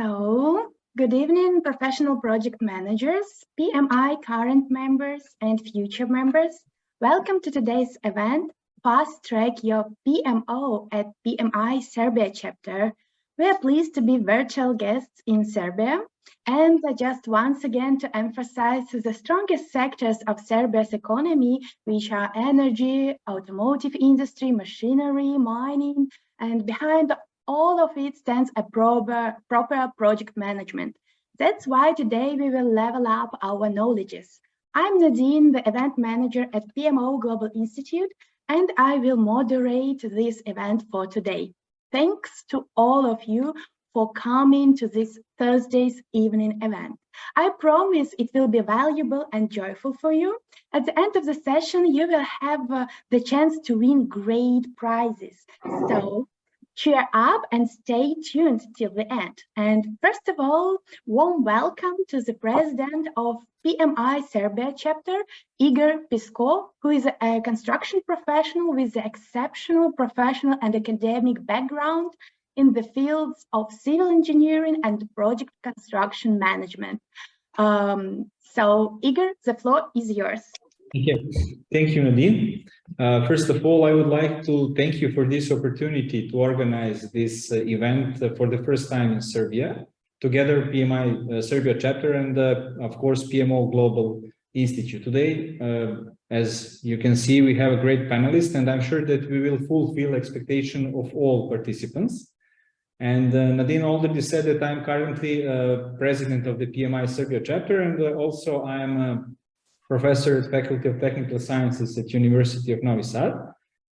Good evening, professional project managers, PMI current members and future members. Welcome to today's event, Fast Track Your PMO at PMI Serbia chapter. We are pleased to be virtual guests in Serbia and just once again to emphasize the strongest sectors of Serbia's economy, which are energy, automotive industry, machinery, mining, and behind all of it stands a proper project management. That's why today we will level up our knowledges. I'm Nadine, the event manager at PMO Global Institute, and I will moderate this event for today. Thanks to all of you for coming to this Thursday's evening event. I promise it will be valuable and joyful for you. At the end of the session, you will have the chance to win great prizes. So cheer up and stay tuned till the end. And first of all, warm welcome to the president of PMI Serbia chapter, Igor Piskov, who is a construction professional with exceptional professional and academic background in the fields of civil engineering and project construction management. So Igor, the floor is yours. Thank you, Nadine. First of all, I would like to thank you for this opportunity to organize this event for the first time in Serbia, together PMI Serbia chapter and of course PMO Global Institute. Today, as you can see, we have a great panelist, and I'm sure that we will fulfill expectation of all participants. And Nadine already said that I'm currently president of the PMI Serbia chapter, and also I'm professor at Faculty of Technical Sciences at University of Novi Sad.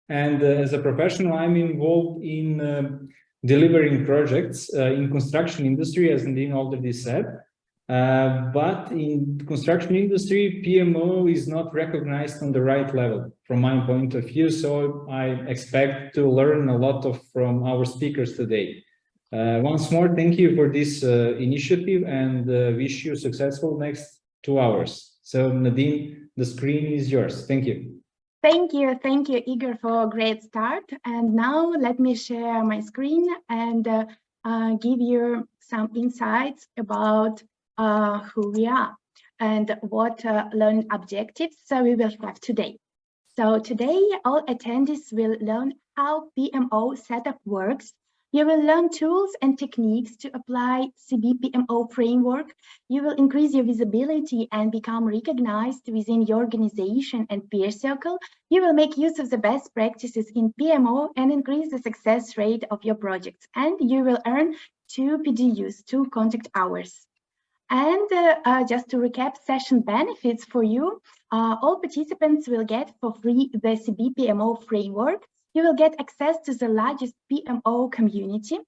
And as a professional, I'm involved in delivering projects in construction industry, as Nadine already said. But in construction industry, PMO is not recognized on the right level from my point of view. So I expect to learn a lot from our speakers today. Once more, thank you for this initiative, and wish you successful next 2 hours. So Nadine, the screen is yours. Thank you. Thank you, Igor, for a great start. And now let me share my screen and give you some insights about who we are and what learning objectives we will have today. So today, all attendees will learn how PMO setup works. You will learn tools and techniques to apply CB-PMO Framework. You will increase your visibility and become recognized within your organization and peer circle. You will make use of the best practices in PMO and increase the success rate of your projects. And you will earn 2 PDUs, 2 contact hours. And just to recap session benefits for you, all participants will get for free the CB-PMO Framework. You will get access to the largest PMO community.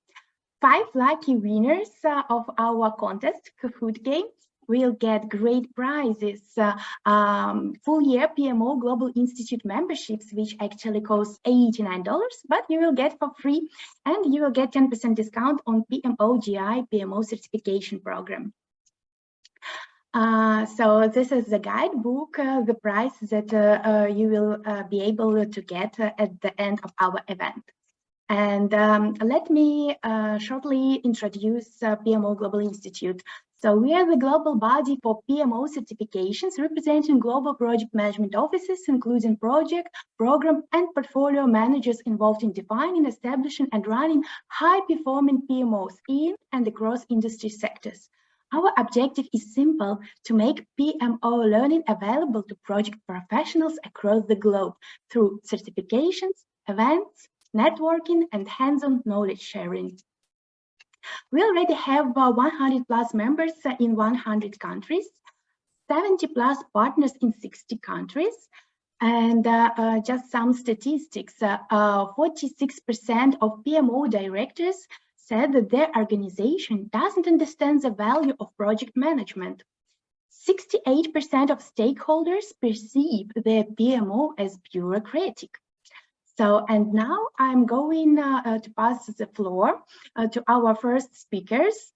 5 lucky winners of our contest, Kahoot Games, will get great prizes. Full year PMO Global Institute memberships, which actually cost $89, but you will get for free. And you will get 10% discount on PMO GI PMO certification program. So this is the guidebook, the prize that you will be able to get at the end of our event. And let me shortly introduce PMO Global Institute. So we are the global body for PMO certifications, representing global project management offices, including project, program, and portfolio managers involved in defining, establishing, and running high-performing PMOs in and across industry sectors. Our objective is simple: to make PMO learning available to project professionals across the globe through certifications, events, networking, and hands-on knowledge sharing. We already have 100+ members in 100 countries, 70+ partners in 60 countries, and just some statistics. 46% of PMO directors said that their organization doesn't understand the value of project management. 68% of stakeholders perceive their PMO as bureaucratic. So, and now I'm going to pass the floor to our first speakers,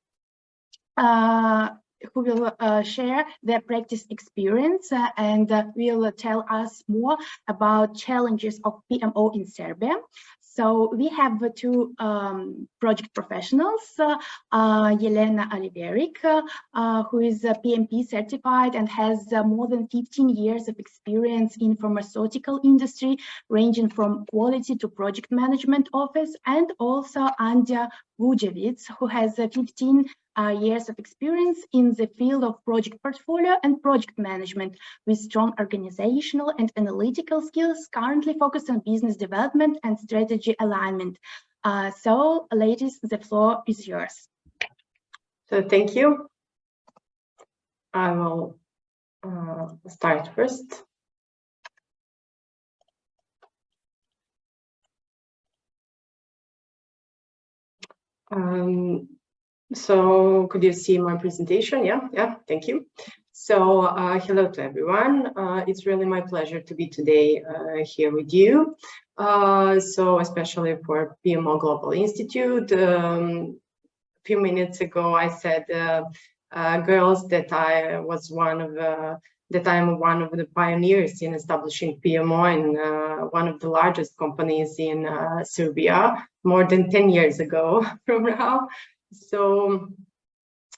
who will share their practice experience and will tell us more about challenges of PMO in Serbia. So we have two project professionals, Yelena Oliveric, who is PMP certified and has more than 15 years of experience in pharmaceutical industry, ranging from quality to project management office, and also Andja Vujevic, who has 15 years of experience in the field of project portfolio and project management with strong organizational and analytical skills, currently focused on business development and strategy alignment. So, ladies, the floor is yours. So thank you. I will start first. So could you see my presentation? Yeah, thank you. So hello to everyone. It's really my pleasure to be today here with you. So especially for PMO Global Institute. A few minutes ago, I said, girls, that I'm one of the pioneers in establishing PMO in one of the largest companies in Serbia, more than 10 years ago from now. So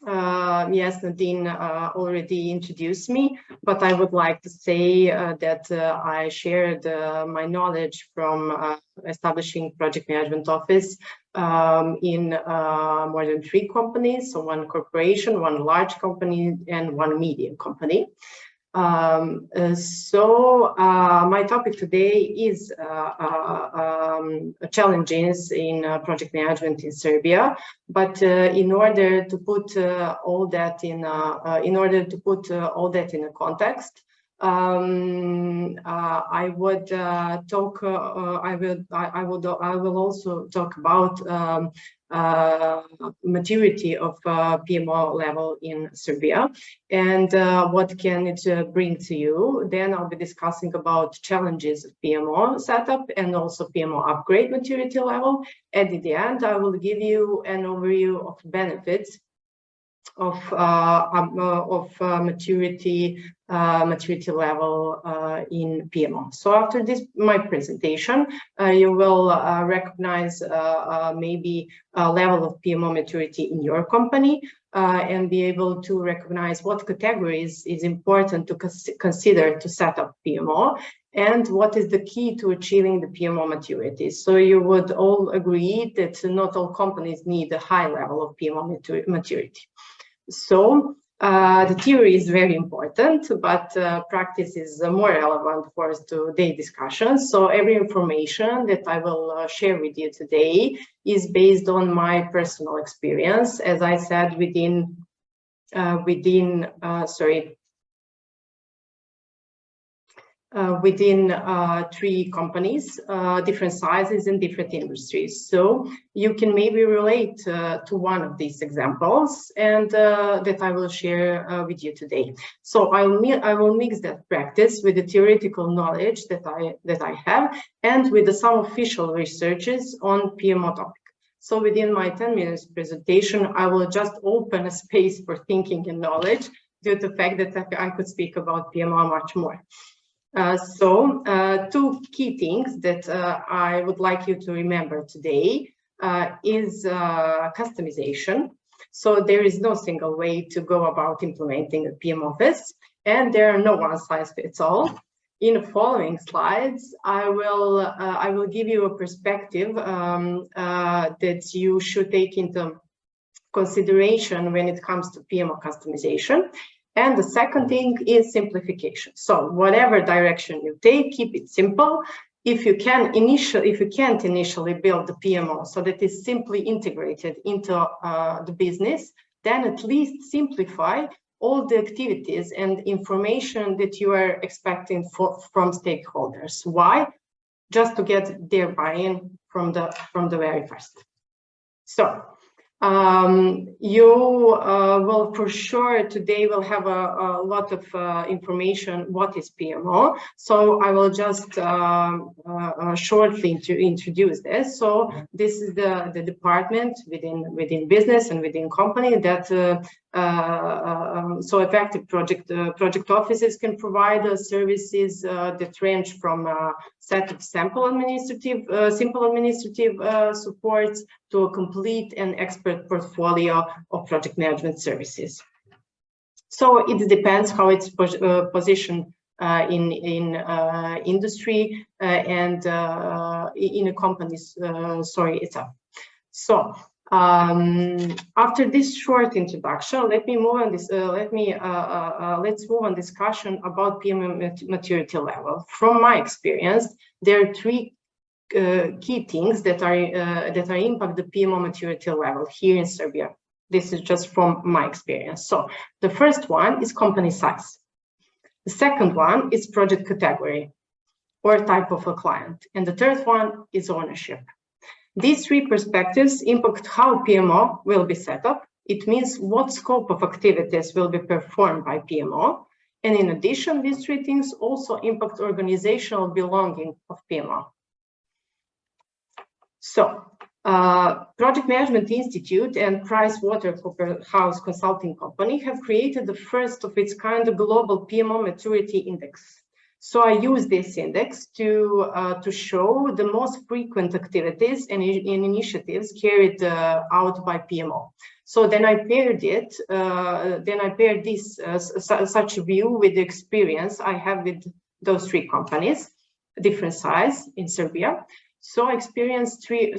yes, Nadine already introduced me, but I would like to say that I shared my knowledge from establishing project management office in more than 3 companies, so 1 corporation, 1 large company, and 1 medium company. My topic today is challenges in project management in Serbia. But in order to put all that in a context, I will also talk about maturity of PMO level in Serbia and what can it bring to you. Then I'll be discussing about challenges of PMO setup and also PMO upgrade maturity level. And in the end, I will give you an overview of benefits of maturity level in PMO. So after this, my presentation, you will recognize maybe a level of PMO maturity in your company and be able to recognize what categories is important to consider to set up PMO and what is the key to achieving the PMO maturity. So you would all agree that not all companies need a high level of PMO maturity. So the theory is very important, but practice is more relevant for today's discussion. So every information that I will share with you today is based on my personal experience, as I said, within 3 companies, different sizes and different industries. So you can maybe relate to one of these examples and that I will share with you today. So I will mix that practice with the theoretical knowledge that I have and with some official researches on PMO topic. So within my 10 minutes presentation, I will just open a space for thinking and knowledge due to the fact that I could speak about PMO much more. 2 key things that I would like you to remember today is customization. So there is no single way to go about implementing a PM office, and there are no one size fits all. In the following slides, I will give you a perspective that you should take into consideration when it comes to PMO customization. And the second thing is simplification. So whatever direction you take, keep it simple. If you can't initially build the PMO so that it's simply integrated into the business, then at least simplify all the activities and information that you are expecting from stakeholders. Why? Just to get their buy-in from the very first. So you will for sure today will have a lot of information what is PMO. So I will just shortly introduce this. So this is the department within business and within company that So effective project offices can provide services that range from a set of simple administrative supports to a complete and expert portfolio of project management services. So it depends how it's positioned in industry and in a company's itself. So after this short introduction, let me move on this. Let's move on discussion about PMO maturity level. From my experience, there are three key things that are impact the PMO maturity level here in Serbia. This is just from my experience. So the first one is company size. The second one is project category or type of a client. And the third one is ownership. These three perspectives impact how PMO will be set up. It means what scope of activities will be performed by PMO. And in addition, these three things also impact organizational belonging of PMO. So, Project Management Institute and PricewaterhouseCoopers Consulting Company have created the first of its kind of global PMO maturity index. So I use this index to show the most frequent activities and initiatives carried out by PMO. So then I paired it. Such a view with the experience I have with those three companies, different size in Serbia. So I experienced three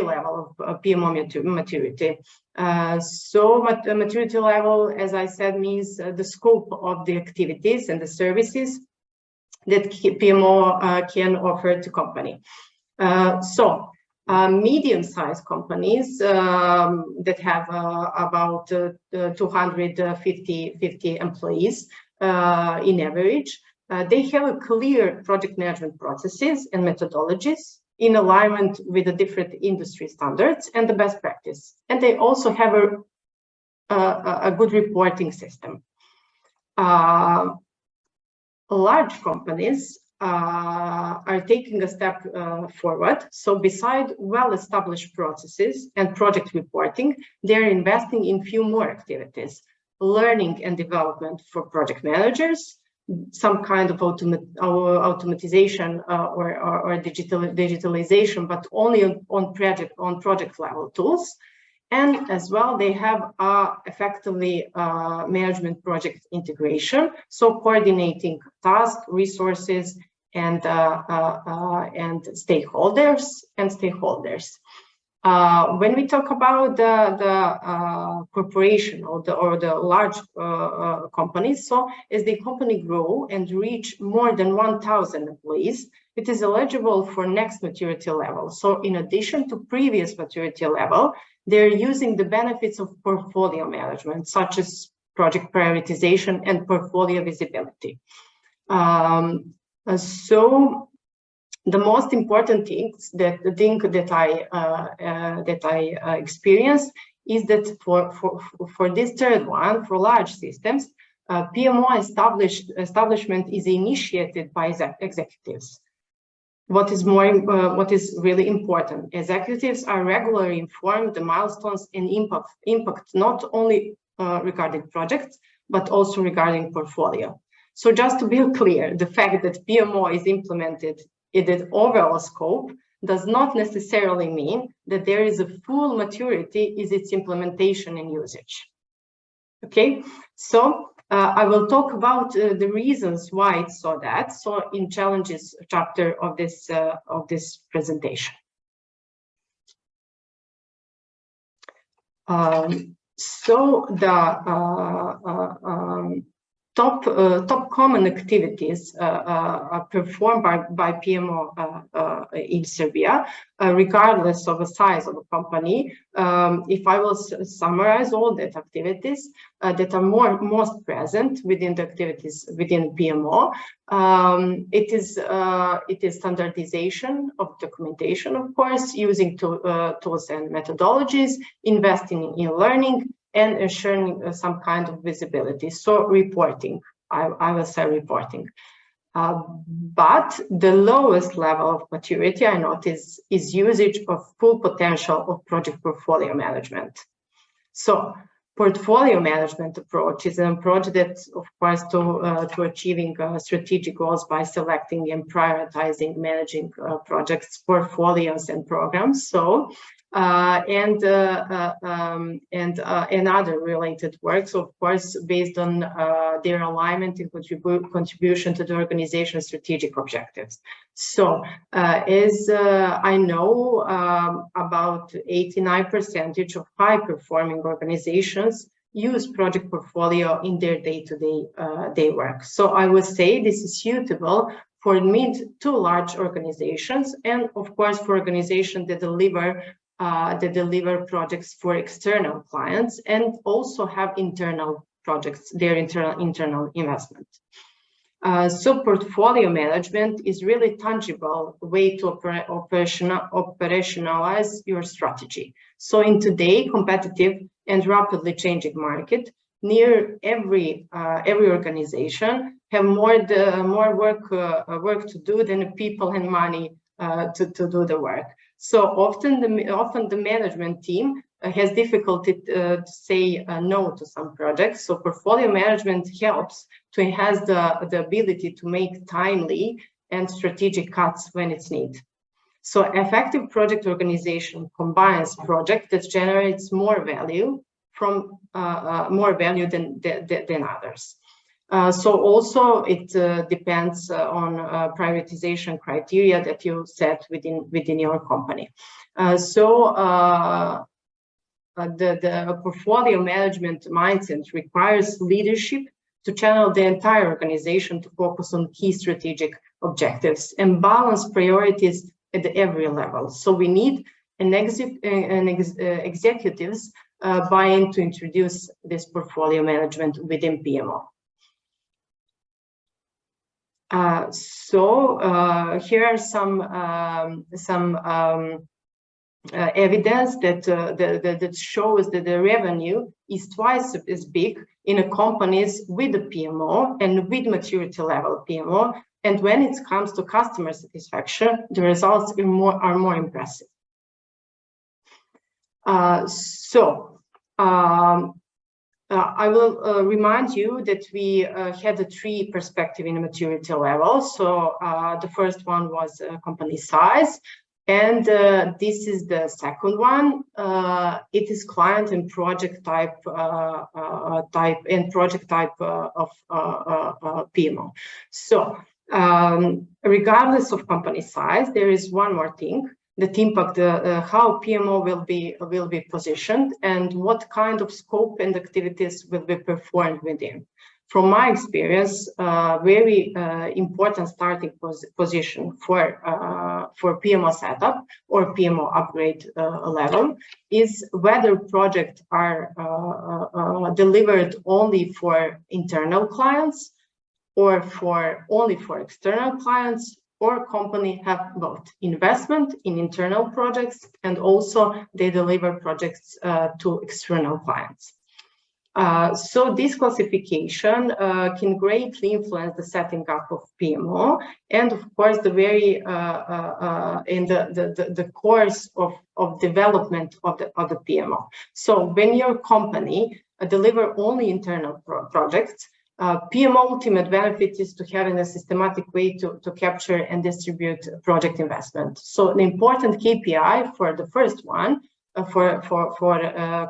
levels of PMO maturity. Maturity level, as I said, means the scope of the activities and the services that PMO can offer to company. Medium-sized companies that have about 250 employees in average, they have a clear project management processes and methodologies in alignment with the different industry standards and the best practice. And they also have a good reporting system. Large companies are taking a step forward. So beside well-established processes and project reporting, they're investing in few more activities, learning and development for project managers, some kind of automatization or digitalization, but only on project level tools. And as well, they have effectively management project integration, so coordinating tasks, resources, and stakeholders. When we talk about the corporation or the large companies, so as the company grow and reach more than 1,000 employees, it is eligible for next maturity level. So in addition to previous maturity level, they're using the benefits of portfolio management, such as project prioritization and portfolio visibility. So the most important things that I experienced is that for this third one, for large systems, PMO establishment is initiated by executives. What is really important, executives are regularly informed the milestones and impact not only regarding projects, but also regarding portfolio. So just to be clear, the fact that PMO is implemented in the overall scope does not necessarily mean that there is a full maturity in its implementation and usage. Okay, so I will talk about the reasons why it's so that. So in challenges chapter of this presentation. So the top common activities performed by PMO in Serbia, regardless of the size of the company. If I will summarize all that activities that are most present within the activities within PMO, it is standardization of documentation, of course, using tools and methodologies, investing in learning, and ensuring some kind of visibility. So reporting, I will say reporting. But the lowest level of maturity I notice is usage of full potential of project portfolio management. So Portfolio management approach is an approach that, of course, to achieving strategic goals by selecting and prioritizing managing projects, portfolios, and programs. So, and other related works, of course, based on their alignment and contribution to the organization's strategic objectives. So, as I know, about 89% of high-performing organizations use project portfolio in their day-to-day work. So I would say this is suitable for mid to large organizations, and of course for organizations that deliver projects for external clients and also have internal projects, their internal investment. So portfolio management is really tangible way to operationalize your strategy. So in today's competitive and rapidly changing market, near every organization have more work to do than people and money to do the work. So often the management team has difficulty to say no to some projects. So portfolio management helps to enhance the ability to make timely and strategic cuts when it's needed. So effective project organization combines project that generates more value than others. So also it depends on prioritization criteria that you set within your company. The portfolio management mindset requires leadership to channel the entire organization to focus on key strategic objectives and balance priorities at every level. So we need executives buy-in to introduce this portfolio management within PMO. Here are some evidence that shows that the revenue is twice as big in a companies with a PMO and with maturity level PMO. And when it comes to customer satisfaction, the results are more impressive. I will remind you that we had a three perspective in maturity level. So the first one was company size, and this is the second one. It is client and project type of PMO. So regardless of company size, there is one more thing that impact how PMO will be positioned and what kind of scope and activities will be performed within. From my experience, very important starting position for PMO setup or PMO upgrade level is whether projects are delivered only for internal clients or only for external clients, or company have both investment in internal projects and also they deliver projects to external clients. So this classification can greatly influence the setting up of PMO and of course the very the course of development of the PMO. So when your company deliver only internal projects, PMO ultimate benefit is to having a systematic way to capture and distribute project investment. So an important KPI for the first one, for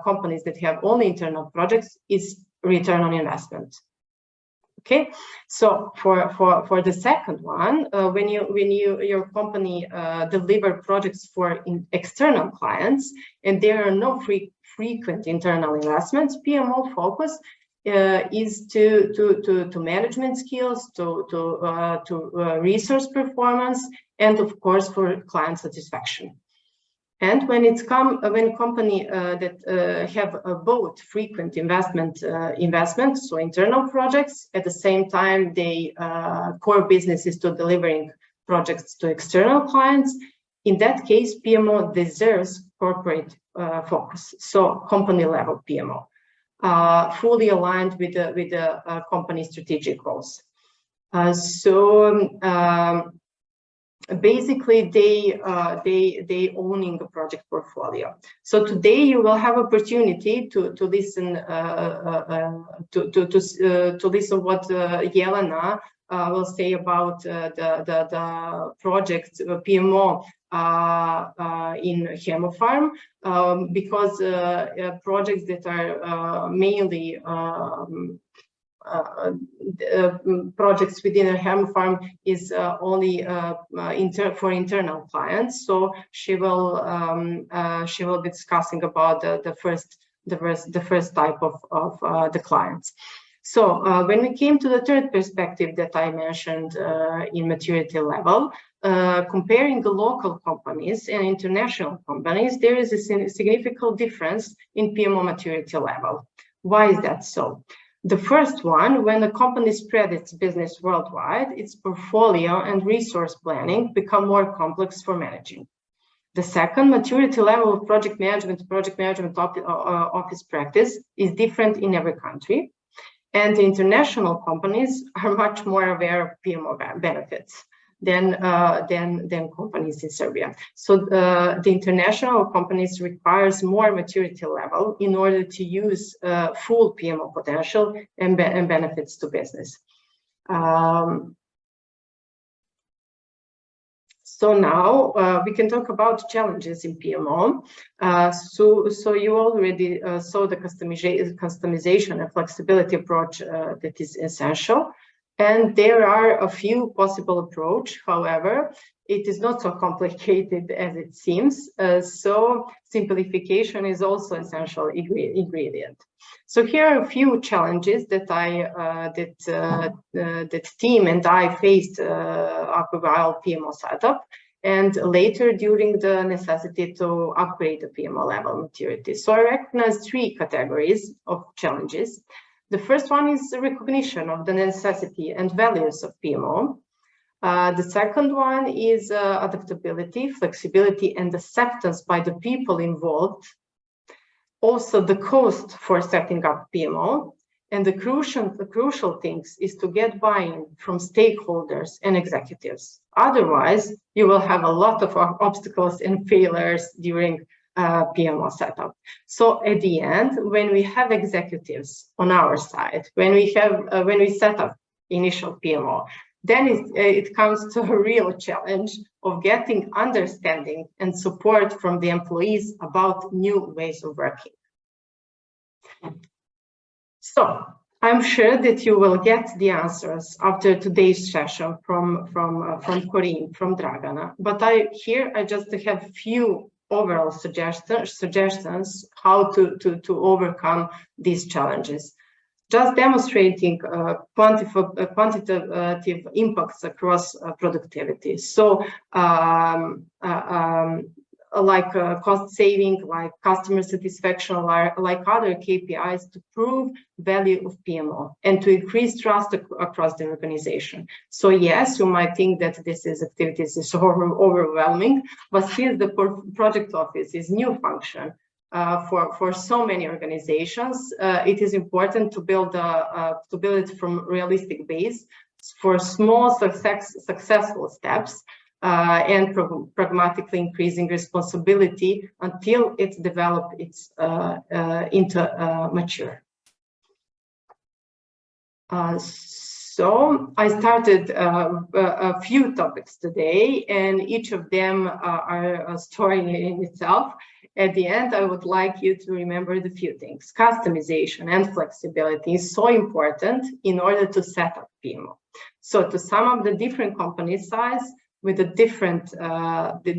companies that have only internal projects, is return on investment. Okay, so for the second one, when your company deliver projects for external clients and there are no frequent internal investments, PMO focus is to management skills, to resource performance, and of course for client satisfaction. And when company that have both frequent investment, so internal projects, at the same time they core business is to delivering projects to external clients, in that case PMO deserves corporate focus, so company level PMO. Fully aligned with the company strategic goals. basically they owning a project portfolio. So today you will have opportunity to listen to listen what Jelena will say about the project PMO in Hemofarm, because projects that are mainly projects within a Hemofarm is only for internal clients. So she will be discussing about the first type of the clients. So when we came to the third perspective that I mentioned in maturity level, comparing the local companies and international companies, there is a significant difference in PMO maturity level. Why is that so? The first one, when the company spread its business worldwide, its portfolio and resource planning become more complex for managing. The second, maturity level of project management office practice is different in every country. And international companies are much more aware of PMO benefits than companies in Serbia. So the international companies requires more maturity level in order to use full PMO potential and benefits to business. So now we can talk about challenges in PMO. So you already saw the customization and flexibility approach that is essential. And there are a few possible approaches. However, it is not so complicated as it seems. So simplification is also an essential ingredient. So here are a few challenges that that team and I faced after our PMO setup, and later during the necessity to upgrade the PMO level maturity. So I recognize three categories of challenges. The first one is the recognition of the necessity and values of PMO. The second one is adaptability, flexibility, and acceptance by the people involved. Also, the cost for setting up PMO. And the crucial things is to get buy-in from stakeholders and executives. Otherwise, you will have a lot of obstacles and failures during PMO setup. So at the end, when we have executives on our side, when we set up initial PMO, then it comes to a real challenge of getting understanding and support from the employees about new ways of working. So I'm sure that you will get the answers after today's session from Corinne, from Dragana. But I just have a few overall suggestions how to overcome these challenges. Just demonstrating quantitative impacts across productivity. So like cost saving, like customer satisfaction, like other KPIs to prove value of PMO and to increase trust across the organization. So yes, you might think that this activities is overwhelming, but since the project office is new function for so many organizations, it is important to build it from realistic base for small successful steps. And pragmatically increasing responsibility until it's developed into mature. So I started a few topics today, and each of them are a story in itself. At the end, I would like you to remember the few things. Customization and flexibility is so important in order to set up PMO. So to sum up the different company size, with the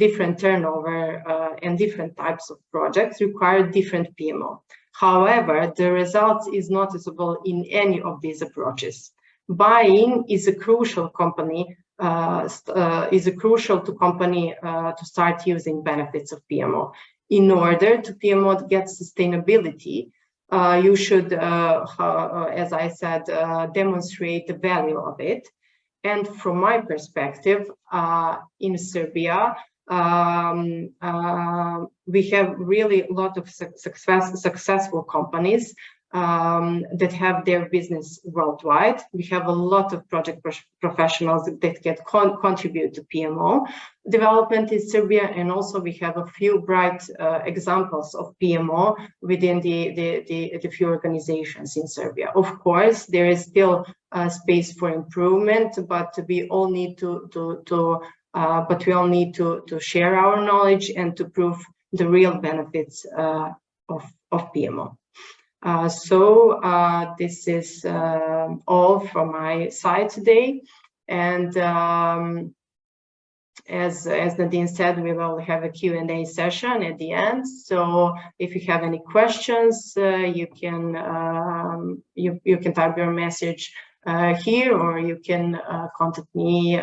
different turnover and different types of projects require different PMO. However, the result is noticeable in any of these approaches. Buy-in is a crucial company to start using benefits of PMO. In order to PMO get sustainability, you should, as I said, demonstrate the value of it. And from my perspective, in Serbia, we have really a lot of successful companies that have their business worldwide. We have a lot of project professionals that can contribute to PMO development in Serbia, and also we have a few bright examples of PMO within the few organizations in Serbia. Of course, there is still space for improvement, but we all need to share our knowledge and to prove the real benefits of PMO. This is all from my side today, and as Nadine said, we will have a Q&A session at the end. So if you have any questions, you can type your message here, or you can contact me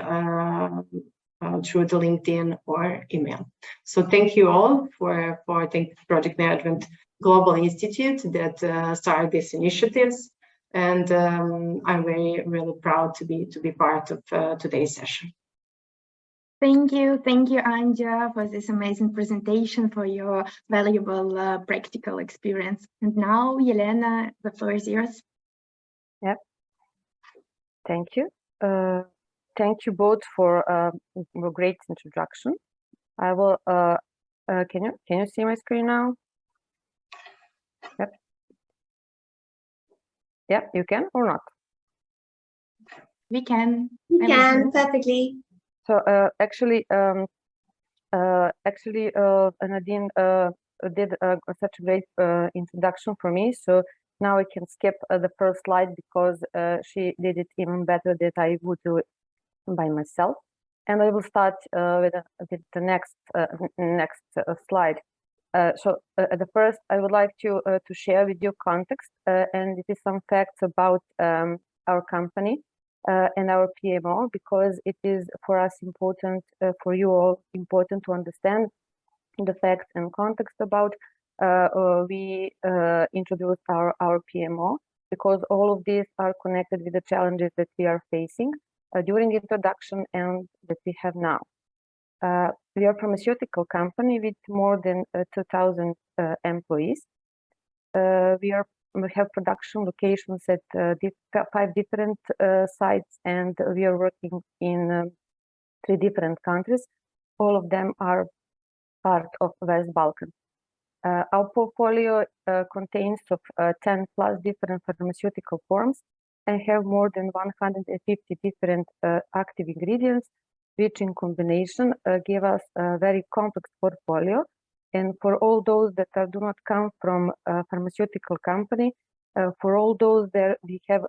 through the LinkedIn or email. So thank you all for Project Management Global Institute that started these initiatives, and I'm really proud to be part of today's session. Thank you, Anja, for this amazing presentation, for your valuable practical experience. And now, Yelena, the floor is yours. Yep. Thank you. Thank you both for a great introduction. I will. Can you see my screen now? Yep. Yep, you can or not? We can. We can perfectly. So actually, Nadine did such a great introduction for me. So now I can skip the first slide because she did it even better than I would do it by myself. And I will start with the next slide. So at the first, I would like to share with you context, and it is some facts about our company and our PMO, because it is for us important, for you all important to understand the facts and context about we introduced our PMO, because all of these are connected with the challenges that we are facing during introduction and that we have now. We are a pharmaceutical company with more than 2,000 employees. We have production locations at 5 different sites, and we are working in 3 different countries. All of them are part of West Balkan. Our portfolio contains of 10 plus different pharmaceutical forms and have more than 150 different active ingredients, which in combination give us a very complex portfolio. And for all those that do not come from a pharmaceutical company, for all those there we have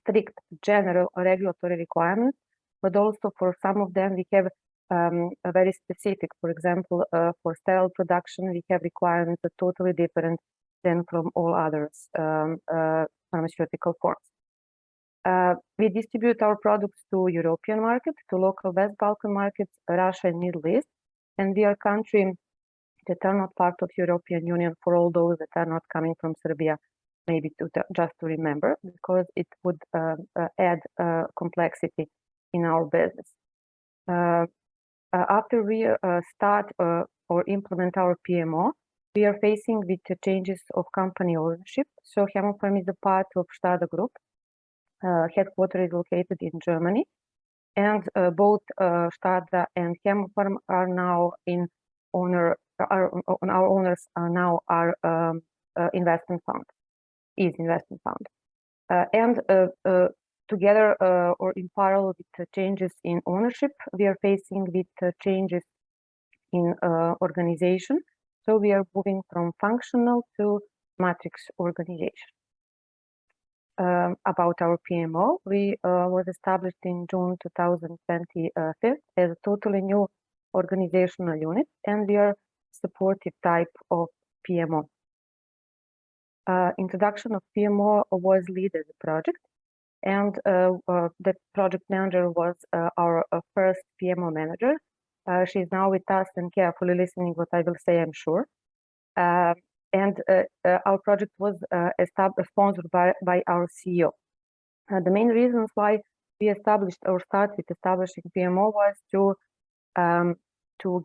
strict general regulatory requirements, but also for some of them we have a very specific. For example, for sterile production, we have requirements that are totally different than from all others pharmaceutical forms. We distribute our products to European market, to local West Balkan markets, Russia and Middle East, and we are countries that are not part of European Union, for all those that are not coming from Serbia, maybe just to remember, because it would add complexity in our business. After we start or implement our PMO, we are facing with the changes of company ownership. So Hemopharm is a part of Stada Group. Headquarters is located in Germany, and both Stada and Hemopharm are now in owner. Our owners are now our investment fund, and together or in parallel with the changes in ownership, we are facing with changes in organization. So we are moving from functional to matrix organization. About our PMO, we was established in June 2025 as a totally new organizational unit, and we are supportive type of PMO. Introduction of PMO was lead as a project, and the project manager was our first PMO manager. She's now with us and carefully listening what I will say, I'm sure. And our project was sponsored by our CEO. The main reasons why we established or started establishing PMO was to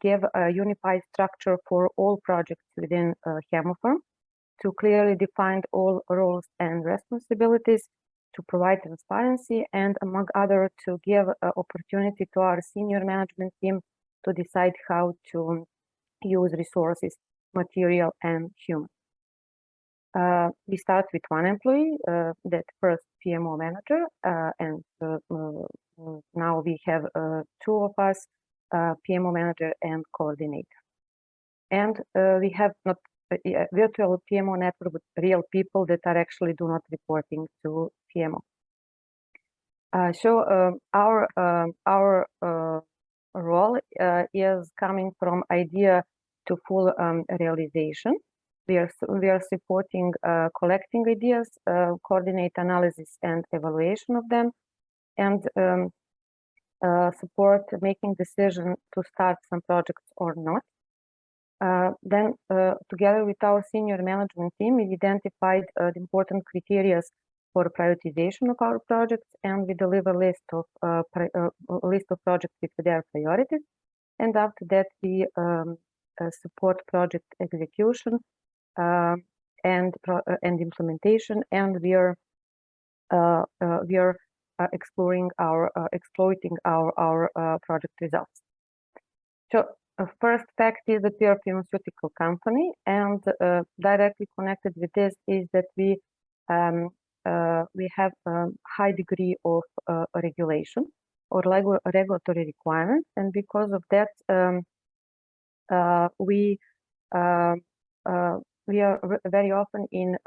give a unified structure for all projects within Hemopharm, to clearly define all roles and responsibilities, to provide transparency, and among others, to give opportunity to our senior management team to decide how to use resources, material and human. We start with one employee, that first PMO manager, and now we have two of us, PMO manager and coordinator. And we have not a virtual PMO network with real people that are actually do not reporting to PMO. Our role is coming from idea to full realization. We are supporting collecting ideas, coordinate analysis and evaluation of them, and support making decision to start some projects or not. Then, together with our senior management team, we identified the important criteria for prioritization of our projects, and we deliver a list of projects with their priorities. And after that, we support project execution and implementation, and we are exploiting our project results. So first fact is that we are a pharmaceutical company, and directly connected with this is that we have a high degree of regulation or regulatory requirements, and because of that, we are very often in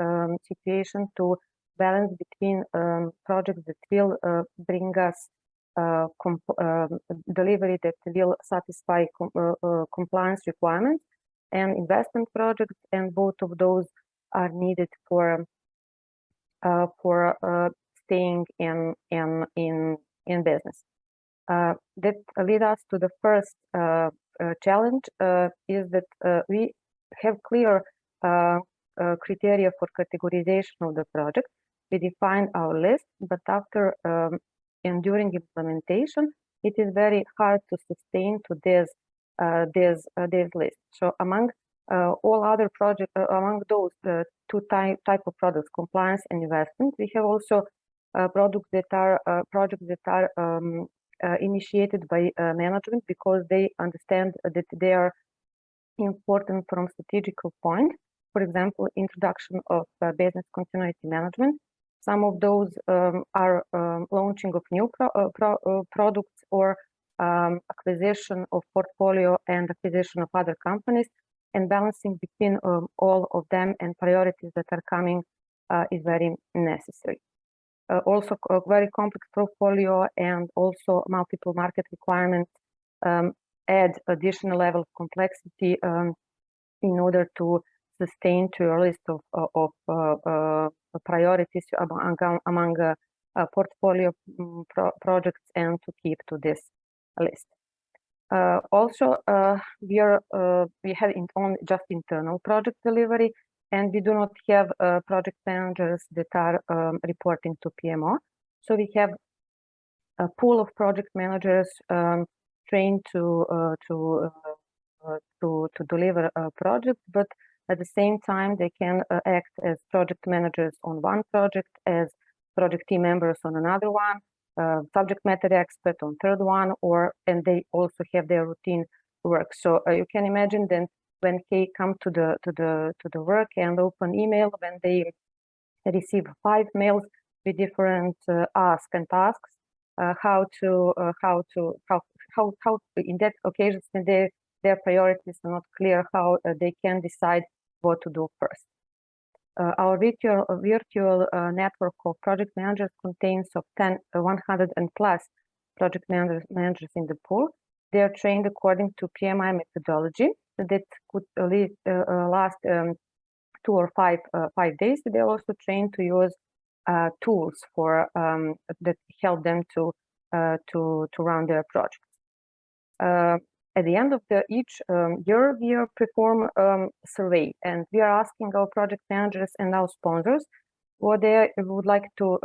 situation to balance between projects that will bring us delivery that will satisfy compliance requirements and investment projects, and both of those are needed for staying in business. That leads us to the first challenge, is that we have clear criteria for categorization of the project. We define our list, but after and during implementation, it is very hard to sustain to this list. So among all other projects, among those two type of products, compliance and investment, we have also projects that are initiated by management because they understand that they are important from strategical point. For example, introduction of business continuity management. Some of those are launching of new products or acquisition of portfolio and acquisition of other companies, and balancing between all of them and priorities that are coming is very necessary. Also, a very complex portfolio and also multiple market requirements add additional level of complexity in order to sustain to a list of priorities among portfolio projects and to keep to this list. Also, we have just internal project delivery, and we do not have project managers that are reporting to PMO. So we have a pool of project managers trained to deliver a project, but at the same time, they can act as project managers on one project, as project team members on another one, subject matter expert on third one, and they also have their routine work. So you can imagine then when they come to the work and open email, when they receive 5 mails with different asks and tasks, how in that occasion when their priorities are not clear, how they can decide what to do first. Our virtual network of project managers contains of 100 and plus project managers in the pool. They are trained according to PMI methodology that could last 2 or 5 days. They are also trained to use tools for that help them to run their projects. At the end of each year, we perform survey, and we are asking our project managers and our sponsors what they would like to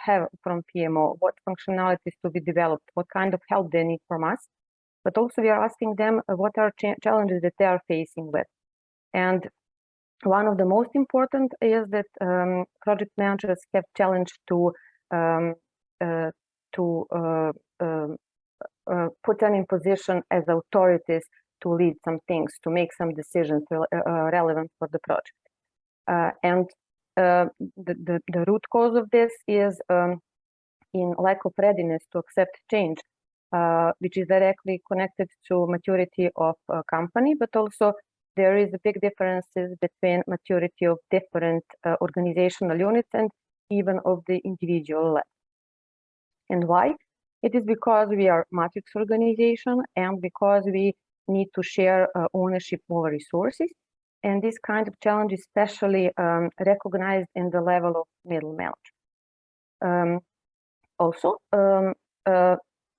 have from PMO, what functionalities to be developed, what kind of help they need from us. But also we are asking them what are challenges that they are facing with. And one of the most important is that project managers have challenged to put them in position as authorities to lead some things, to make some decisions relevant for the project. And the root cause of this is in lack of readiness to accept change, which is directly connected to maturity of a company, but also there is a big differences between maturity of different organizational units and even of the individual level. And why? It is because we are matrix organization and because we need to share ownership over resources. And this kind of challenge is especially recognized in the level of middle management. Also,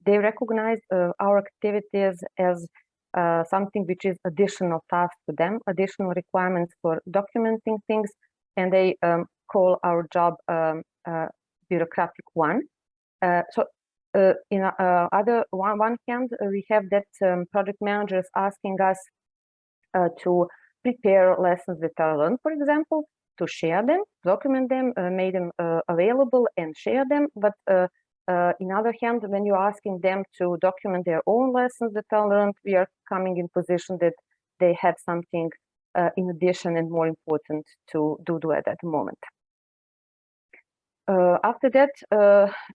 they recognize our activities as something which is additional task to them, additional requirements for documenting things, and they call our job bureaucratic one. So in other one hand, we have that project managers asking us to prepare lessons that are learned, for example, to share them, document them, make them available and share them. But in other hand, when you're asking them to document their own lessons that are learned, we are coming in position that they have something in addition and more important to do at that moment. After that,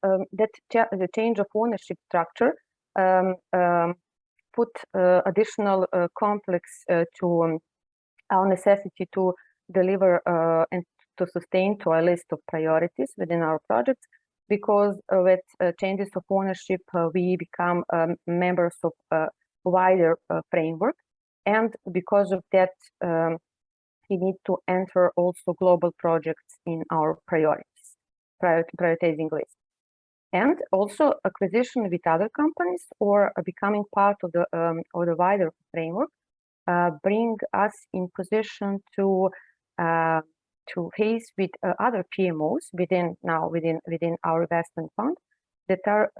the change of ownership structure put additional complex to our necessity to deliver and to sustain to a list of priorities within our projects, because with changes of ownership, we become members of a wider framework. And because of that, we need to enter also global projects in our prioritizing list. And also acquisition with other companies or becoming part of the wider framework bring us in position to face with other PMOs within our investment fund that are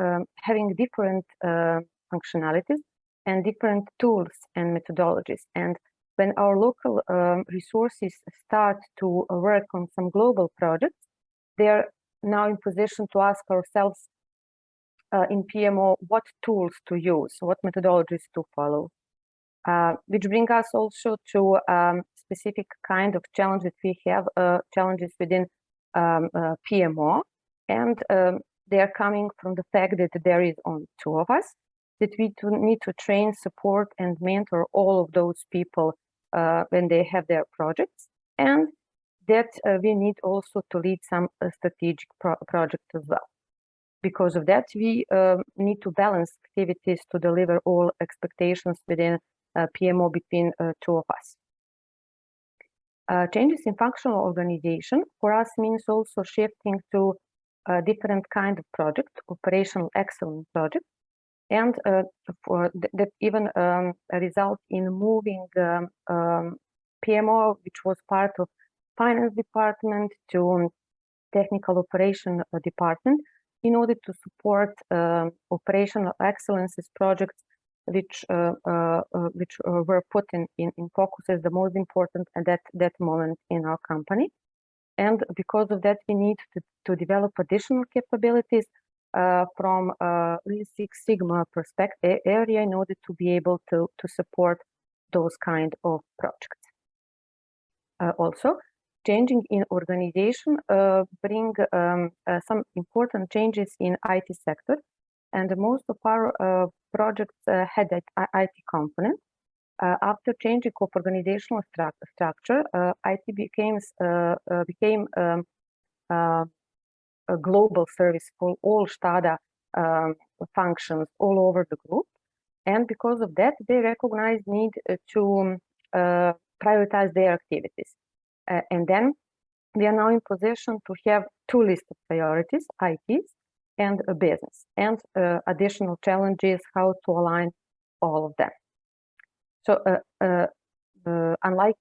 having different functionalities and different tools and methodologies. And when our local resources start to work on some global projects, they are now in position to ask ourselves in PMO what tools to use, what methodologies to follow. Which bring us also to specific kind of challenge that we have, challenges within PMO, and they are coming from the fact that there is only two of us, that we need to train, support, and mentor all of those people when they have their projects, and that we need also to lead some strategic projects as well. Because of that, we need to balance activities to deliver all expectations within PMO between two of us. Changes in functional organization for us means also shifting to a different kind of project, operational excellence project, and that even result in moving PMO, which was part of finance department, to technical operation department, in order to support operational excellences projects which were put in focus as the most important at that moment in our company. And because of that, we need to develop additional capabilities from Lean Six Sigma perspective area in order to be able to support those kind of projects. Also, changing in organization bring some important changes in IT sector, and most of our projects had that IT component. After changing of organizational structure, IT became a global service for all STADA functions all over the group, and because of that, they recognize need to prioritize their activities. And then we are now in position to have two lists of priorities, ITs and a business, and additional challenges how to align all of them. So unlike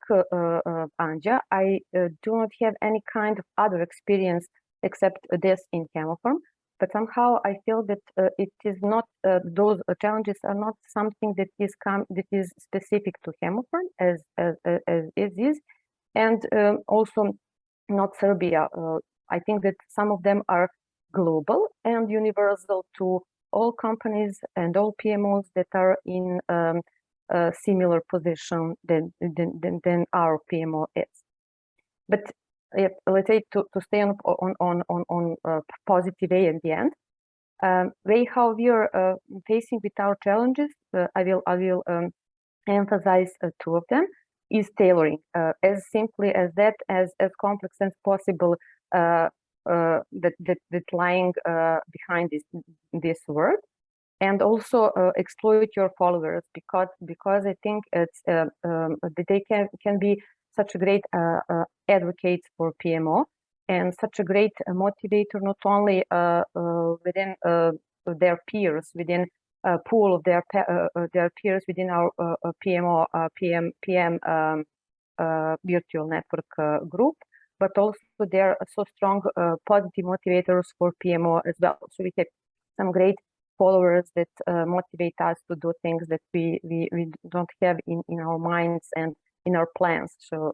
Anja, I do not have any kind of other experience except this in Chemoform, but somehow I feel that it is not, those challenges are not something that is specific to Chemoform as it is. and also not Serbia. I think that some of them are global and universal to all companies and all PMOs that are in a similar position than our PMO is. But let's say to stay on a positive way at the end, way how we are facing with our challenges, I will emphasize two of them. Is tailoring, as simply as that, as complex as possible, that lying behind this word, and also exploit your followers, because I think it's that they can be such a great advocates for PMO and such a great motivator, not only within their peers, within a pool of their peers within our PMO PM virtual network group, but also they're so strong positive motivators for PMO as well. So we have some great followers that motivate us to do things that we don't have in our minds and in our plans. So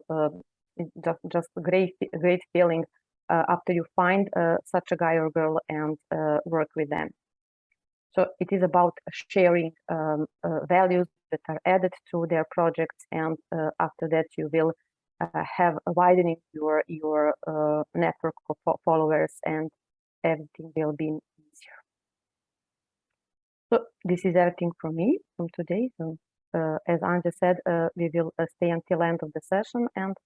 it's just a great feeling after you find such a guy or girl and work with them. So it is about sharing values that are added to their projects, and after that you will have a widening your network of followers, and everything will be easier. So this is everything from me from today. So as Anja said, we will stay until end of the session, and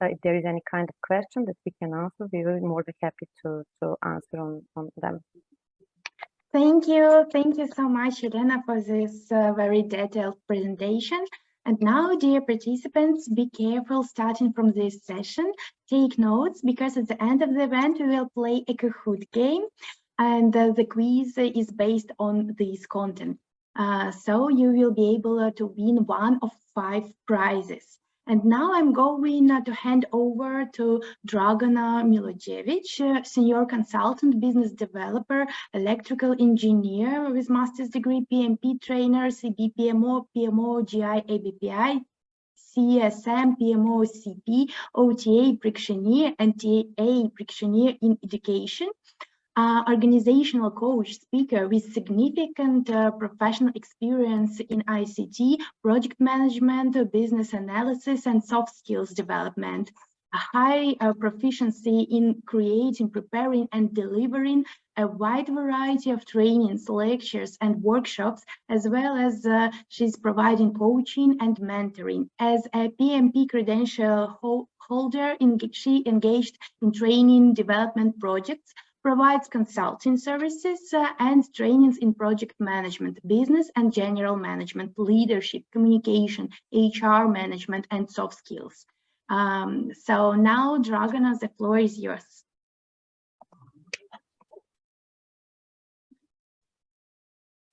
if there is any kind of question that we can answer, we will be more than happy to answer on them. Thank you so much, Irena, for this very detailed presentation. And now, dear participants, be careful starting from this session. Take notes, because at the end of the event, we will play a Kahoot game, and the quiz is based on this content. So you will be able to win one of 5 prizes. And now I'm going to hand over to Dragana Milojevic, Senior Consultant, Business Developer, Electrical Engineer with Master's Degree, PMP Trainer, CB-PMO, PMO, GI, ABPI, CSM, PMO, CP, OTA Practitioner, and TA Practitioner in Education. Organizational coach, speaker with significant professional experience in ICT, project management, business analysis, and soft skills development. A high proficiency in creating, preparing, and delivering a wide variety of trainings, lectures, and workshops, as well as she's providing coaching and mentoring. As a PMP credential holder, she engaged in training development projects, provides consulting services and trainings in project management, business and general management, leadership, communication, HR management, and soft skills. So now, Dragana, the floor is yours.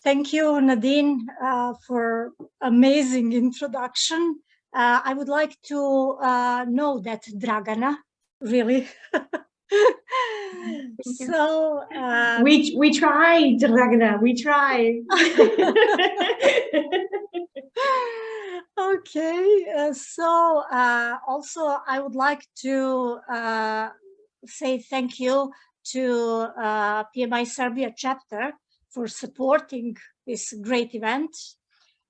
Thank you, Nadine, for amazing introduction. I would like to know that Dragana, really. So we tried, Dragana, we tried. Okay, so also I would like to say thank you to PMI Serbia chapter for supporting this great event,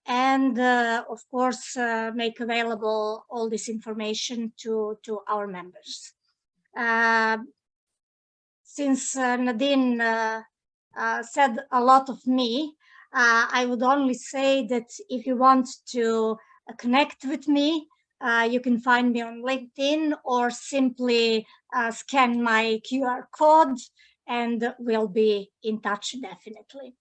and of course make available all this information to our members. Since Nadine said a lot of me, I would only say that if you want to connect with me, you can find me on LinkedIn, or simply scan my QR code and we'll be in touch definitely.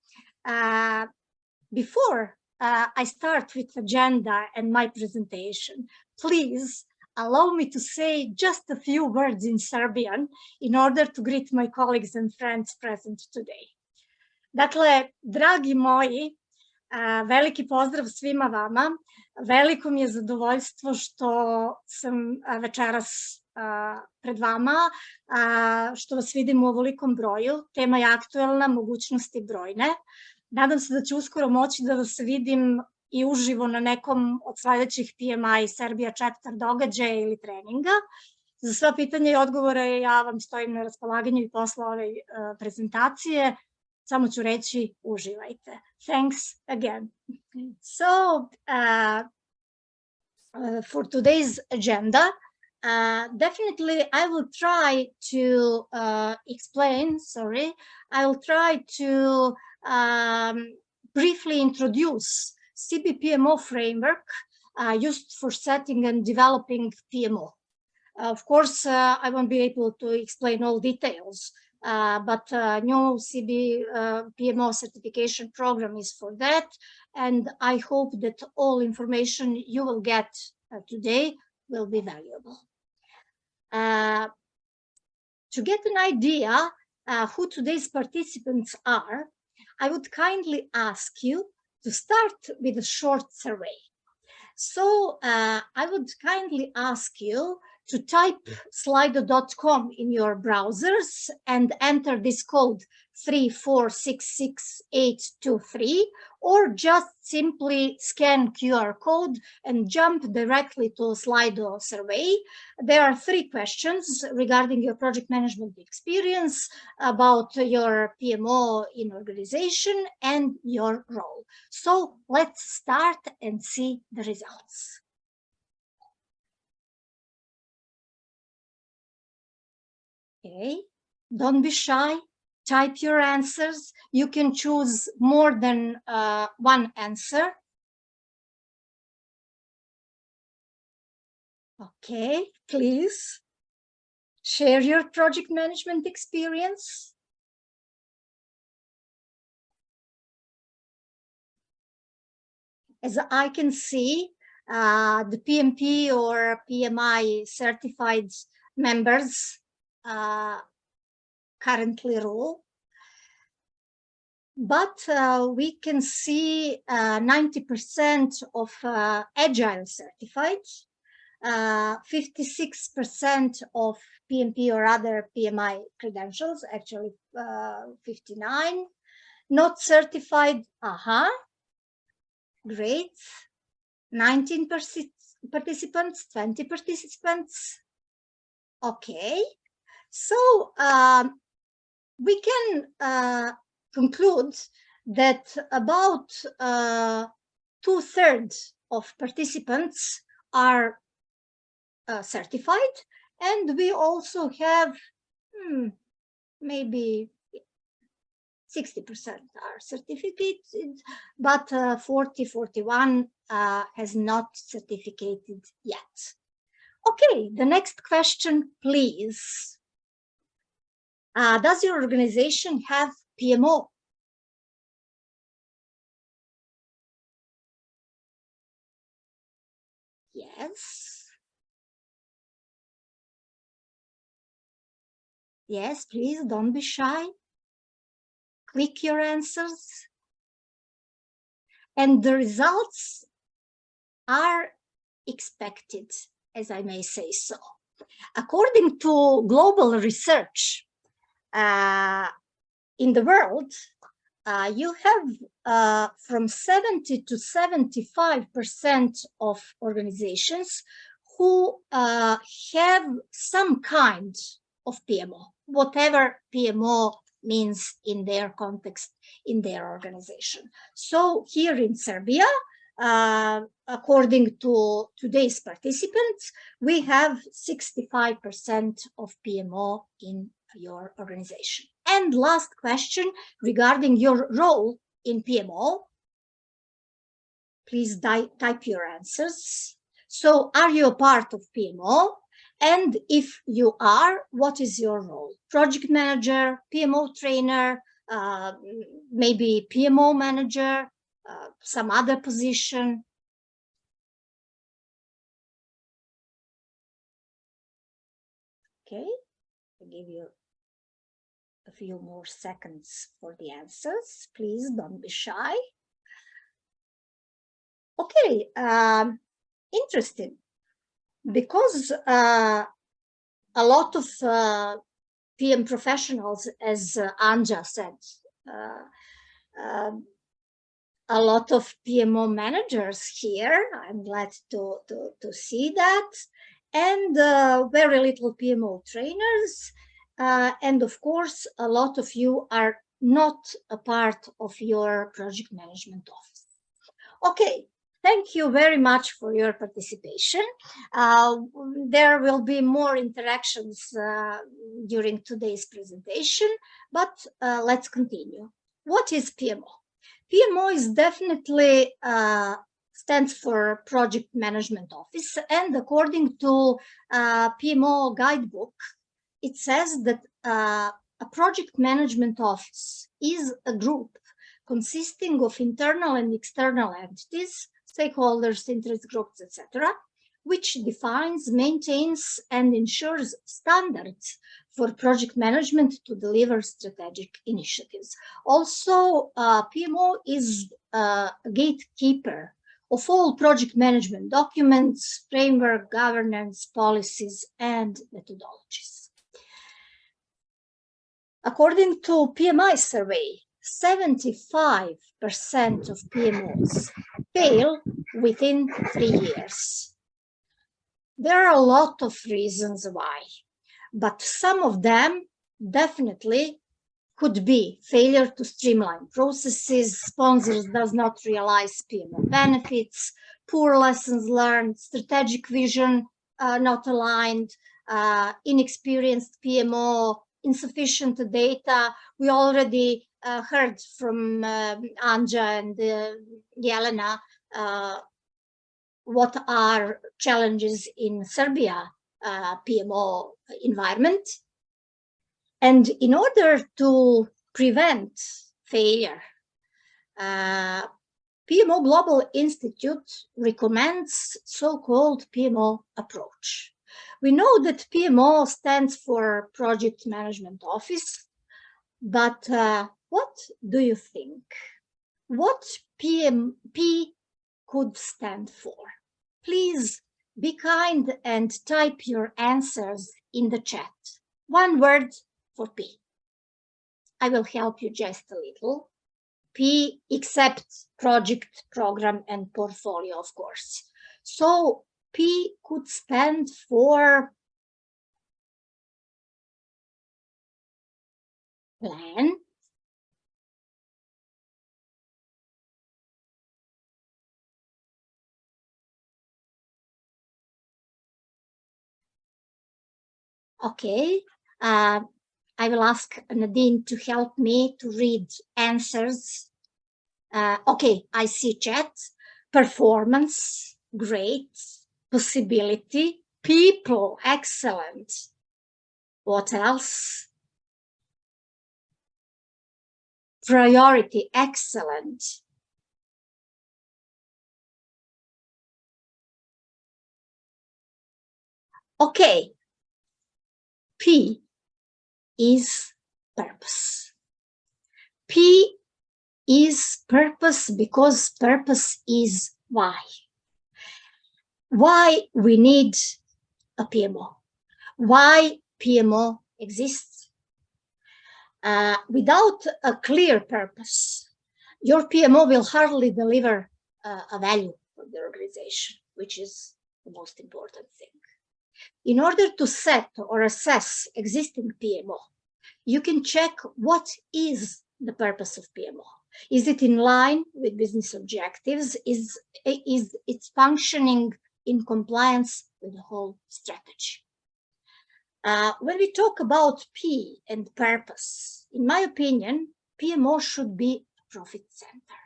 Before I start with agenda and my presentation, please allow me to say just a few words in Serbian in order to greet my colleagues and friends present today. Dakle, dragi moji, veliki pozdrav svima vama. Veliko mi je zadovoljstvo što sam večeras pred vama, što vas vidim u ovolikom broju. Tema je aktuelna, mogućnosti brojne. Nadam se da ću uskoro moći da vas vidim i uživo na nekom od sledećih PMI Serbia chapter događaja ili treninga. Za sva pitanja i odgovore ja vam stojim na raspolaganju i posle ove prezentacije. Samo ću reći uživajte. Thanks again. So, for today's agenda, definitely I will try to briefly introduce CB-PMO framework used for setting and developing PMO. Of course, I won't be able to explain all details, but new CB-PMO certification program is for that. And I hope that all information you will get today will be valuable. To get an idea who today's participants are, I would kindly ask you to start with a short survey. So I would kindly ask you to type slido.com in your browsers and enter this code 3466823, or just simply scan QR code and jump directly to Slido survey. There are 3 questions regarding your project management experience, about your PMO in organization, and your role. So let's start and see the results. Okay, don't be shy. Type your answers. You can choose more than one answer. Okay, please share your project management experience. As I can see, the PMP or PMI certified members currently rule. But we can see 90% of Agile certified, 56% of PMP or other PMI credentials, actually 59, not certified, great, 19 participants, 20 participants, okay. So we can conclude that about 2/3 of participants are certified, and we also have maybe 60% are certificated, but 41 has not certificated yet. Okay, the next question, please. Does your organization have PMO? Yes. Yes, please don't be shy. Click your answers. And the results are expected, as I may say so. According to global research in the world, you have from 70 to 75% of organizations who have some kind of PMO, whatever PMO means in their context, in their organization. So here in Serbia, according to today's participants, we have 65% of PMO in your organization. And last question regarding your role in PMO. Please type your answers. So are you a part of PMO? And if you are, what is your role? Project manager, PMO trainer, maybe PMO manager, some other position? Okay, I'll give you a few more seconds for the answers. Please don't be shy. Okay, interesting. Because a lot of PM professionals, as Anja said, a lot of PMO managers here. I'm glad to see that. And very little PMO trainers. And of course, a lot of you are not a part of your project management office. Okay, thank you very much for your participation. There will be more interactions during today's presentation, but let's continue. What is PMO? PMO is definitely stands for Project Management Office, and according to PMO guidebook, it says that a project management office is a group consisting of internal and external entities, stakeholders, interest groups, etc., which defines, maintains, and ensures standards for project management to deliver strategic initiatives. Also, PMO is a gatekeeper of all project management documents, framework, governance, policies, and methodologies. According to PMI survey, 75% of PMOs fail within 3 years. There are a lot of reasons why, but some of them definitely could be failure to streamline processes, sponsors does not realize PMO benefits, poor lessons learned, strategic vision not aligned, inexperienced PMO, insufficient data. We already heard from Anja and Jelena what are challenges in Serbia PMO environment. And in order to prevent failure, PMO Global Institute recommends so-called PMO approach. We know that PMO stands for Project Management Office, but what do you think? What P could stand for? Please be kind and type your answers in the chat. One word for P. I will help you just a little. P except project, program, and portfolio, of course. So P could stand for plan, okay. I will ask Nadine to help me to read answers. Okay, I see chat. Performance, great. Possibility, people, excellent. What else? Priority, excellent. Okay. P is purpose. P is purpose because purpose is why. Why we need a PMO. Why PMO exists. Without a clear purpose, your PMO will hardly deliver a value for the organization, which is the most important thing. In order to set or assess existing PMO, you can check what is the purpose of PMO. Is it in line with business objectives? Is it functioning in compliance with the whole strategy? When we talk about P and purpose, in my opinion, PMO should be a profit center.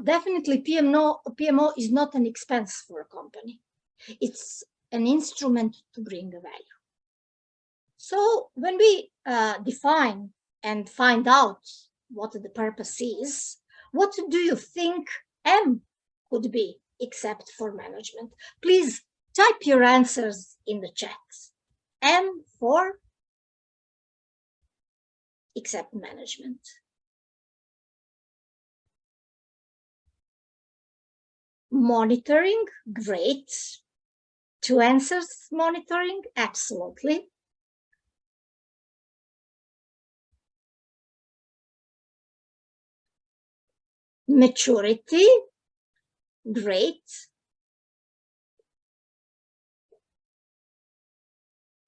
Definitely, PMO is not an expense for a company. It's an instrument to bring a value. So when we define and find out what the purpose is, what do you think M could be except for management? Please type your answers in the chat. M for except management. Monitoring, great. 2 answers, monitoring, absolutely. maturity, great,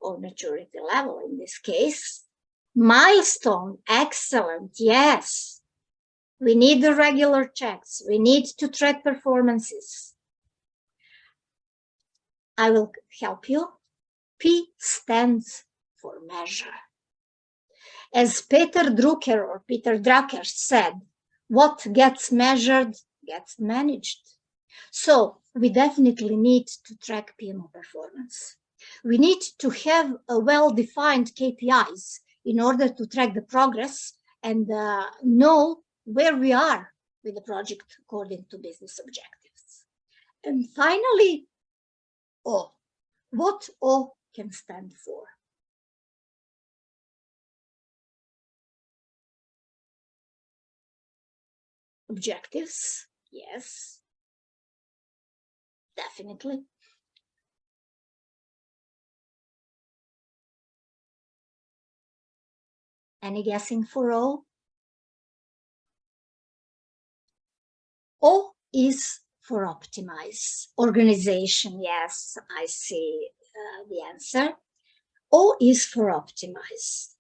or maturity level in this case. Milestone, excellent, yes. We need the regular checks. We need to track performances. I will help you. P stands for measure. As Peter Drucker said, what gets measured gets managed. So we definitely need to track PMO performance. We need to have a well-defined KPIs in order to track the progress and know where we are with the project according to business objectives. And finally, O. What O can stand for? Objectives, yes, definitely. Any guessing for O? O is for optimize. Organization, yes, I see the answer. O is for optimize.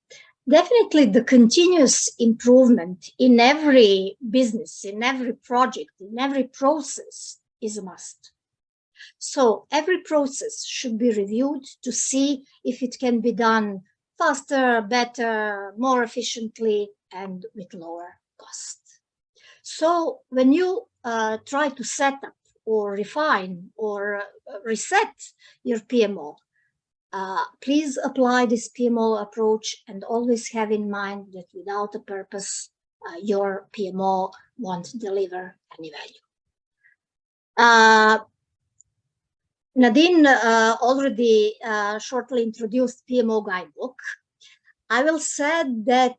Definitely the continuous improvement in every business, in every project, in every process is a must. So every process should be reviewed to see if it can be done faster, better, more efficiently, and with lower cost. So when you try to set up or refine or reset your PMO, please apply this PMO approach and always have in mind that without a purpose, your PMO won't deliver any value. Nadine already shortly introduced PMO guidebook. I will say that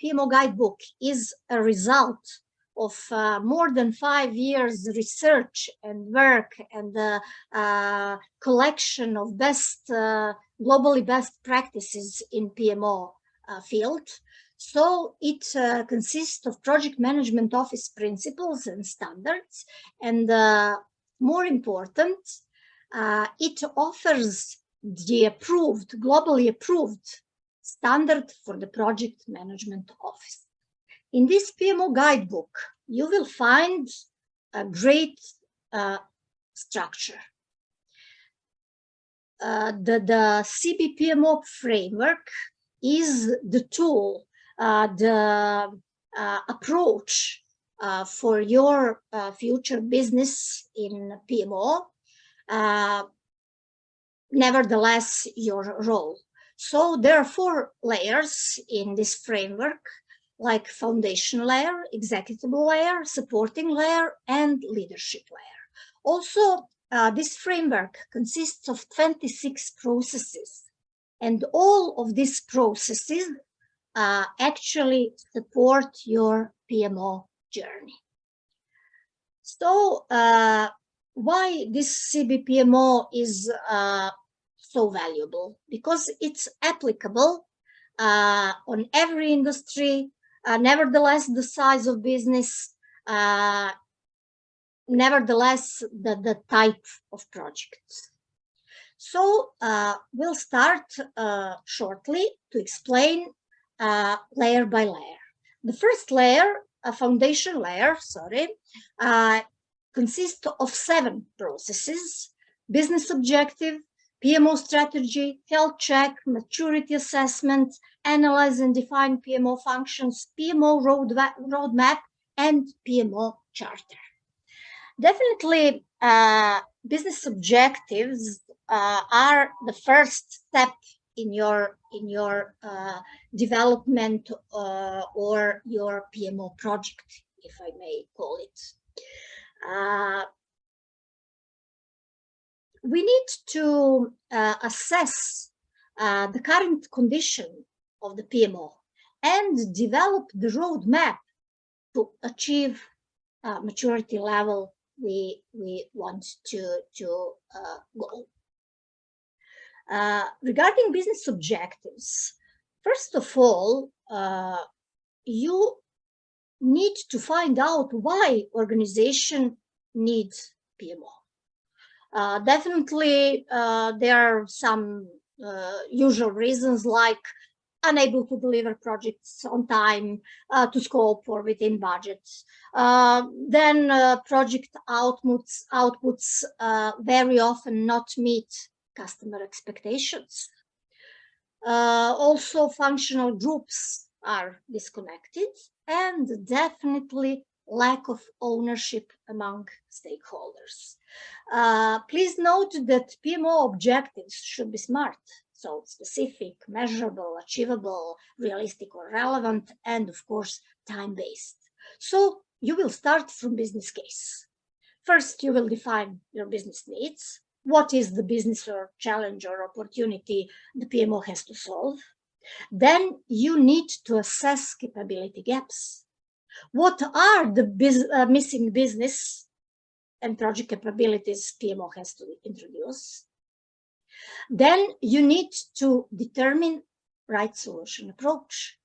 PMO guidebook is a result of more than 5 years research and work and collection of globally best practices in PMO field. So it consists of project management office principles and standards, and more important, it offers the globally approved standard for the project management office. In this PMO guidebook, you will find a great structure. The CB-PMO Framework is the tool, the approach for your future business in PMO. Nevertheless, your role. So there are 4 layers in this framework, like foundation layer, executive layer, supporting layer, and leadership layer. Also, this framework consists of 26 processes, and all of these processes actually support your PMO journey. So why this CB-PMO is so valuable? Because it's applicable on every industry, nevertheless the size of business, nevertheless the type of projects. So we'll start shortly to explain layer by layer. The first layer, a foundation layer, consists of 7 processes: business objective, PMO strategy, health check, maturity assessment, analyze and define PMO functions, PMO roadmap, and PMO charter. Definitely, business objectives are the first step in your development or your PMO project, if I may call it. We need to assess the current condition of the PMO and develop the roadmap to achieve maturity level we want to go. Regarding business objectives, first of all, you need to find out why organization needs PMO. Definitely, there are some usual reasons like unable to deliver projects on time, to scope or within budgets. Then project outputs very often not meet customer expectations. Also, functional groups are disconnected, and definitely lack of ownership among stakeholders. Please note that PMO objectives should be SMART, so specific, measurable, achievable, realistic or relevant, and of course, time-based. So you will start from business case. First, you will define your business needs. What is the business or challenge or opportunity the PMO has to solve? Then you need to assess capability gaps. What are the missing business and project capabilities PMO has to introduce? Then you need to determine right solution approach.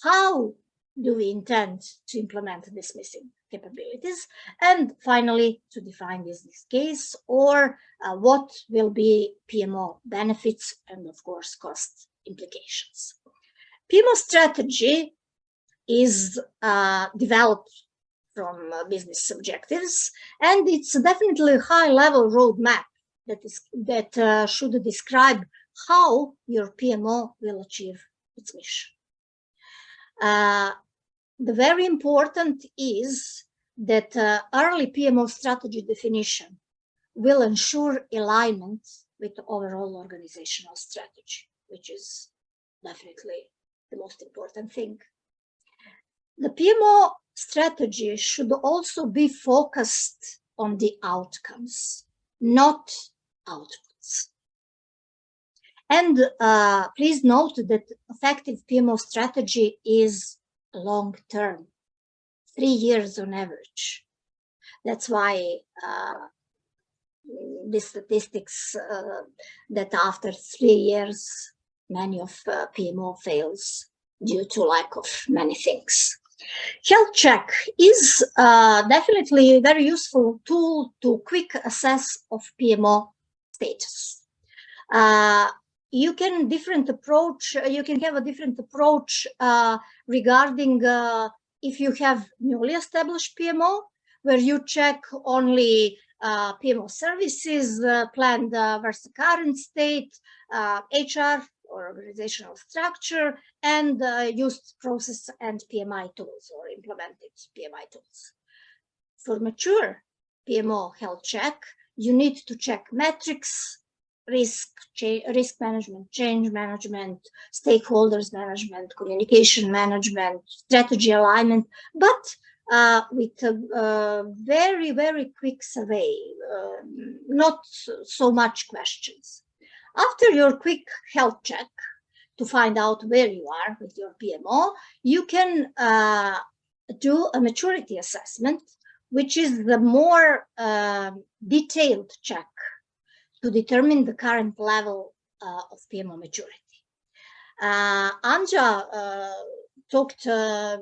How do we intend to implement these missing capabilities? And finally, to define business case or what will be PMO benefits and of course cost implications. PMO strategy is developed from business objectives, and it's definitely a high-level roadmap that should describe how your PMO will achieve its mission. The very important is that early PMO strategy definition will ensure alignment with the overall organizational strategy, which is definitely the most important thing. The PMO strategy should also be focused on the outcomes, not outputs. And please note that effective PMO strategy is long-term, 3 years on average. That's why the statistics that after 3 years, many of PMO fails due to lack of many things. Health check is definitely a very useful tool to quick assess of PMO status. You can have a different approach regarding if you have newly established PMO, where you check only PMO services, planned versus current state, HR or organizational structure, and used process and PMI tools or implemented PMI tools. For mature PMO health check, you need to check metrics, risk management, change management, stakeholders management, communication management, strategy alignment, but with a very, very quick survey, not so much questions. After your quick health check to find out where you are with your PMO, you can do a maturity assessment, which is the more detailed check to determine the current level of PMO maturity. Anja talked a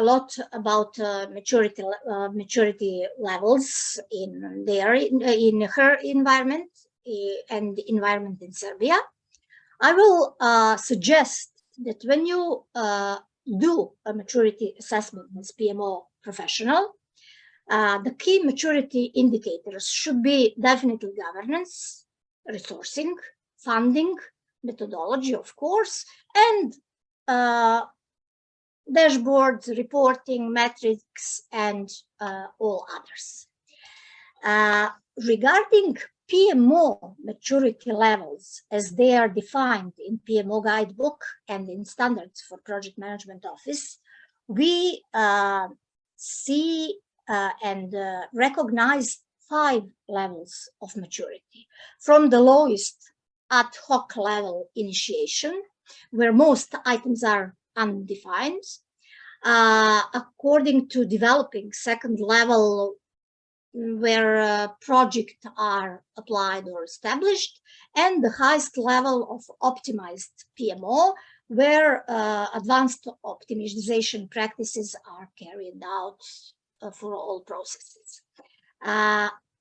lot about maturity levels in her environment and the environment in Serbia. I will suggest that when you do a maturity assessment as PMO professional, the key maturity indicators should be definitely governance, resourcing, funding, methodology, of course, and dashboards, reporting, metrics, and all others. Regarding PMO maturity levels, as they are defined in PMO guidebook and in standards for project management office, we see and recognize 5 levels of maturity. From the lowest ad hoc level initiation, where most items are undefined, according to developing second level, where projects are applied or established, and the highest level of optimized PMO, where advanced optimization practices are carried out for all processes.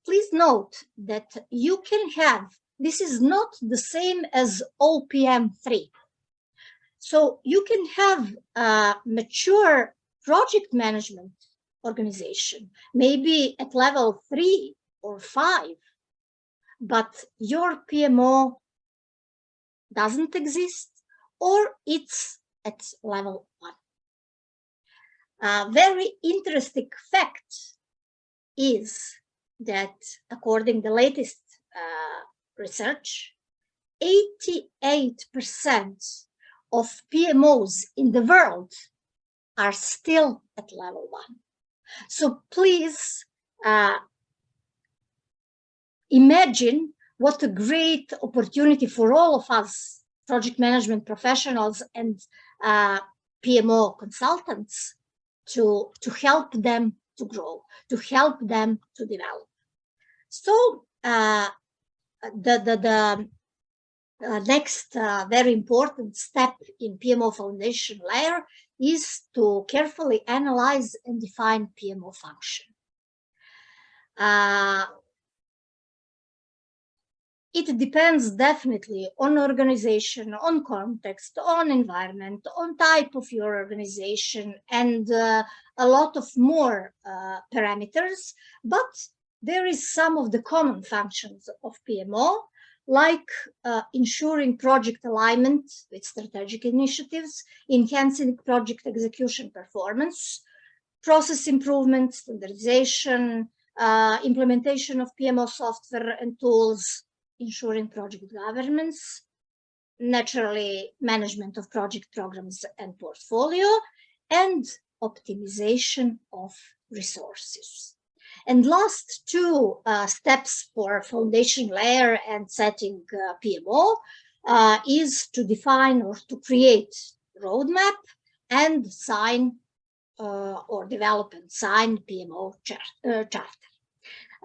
Please note that you can have, this is not the same as OPM3. So you can have a mature project management organization, maybe at level 3 or 5, but your PMO doesn't exist, or it's at level 1. A very interesting fact is that according to the latest research, 88% of PMOs in the world are still at level 1. So please imagine what a great opportunity for all of us, project management professionals and PMO consultants, to help them to grow, to help them to develop. So the next very important step in PMO foundation layer is to carefully analyze and define PMO function. It depends definitely on organization, on context, on environment, on type of your organization, and a lot of more parameters. But there is some of the common functions of PMO, like ensuring project alignment with strategic initiatives, enhancing project execution performance, process improvement, standardization, implementation of PMO software and tools, ensuring project governance, naturally management of project programs and portfolio, and optimization of resources. And last two steps for foundation layer and setting PMO is to define or to create roadmap and sign or develop and sign PMO charter.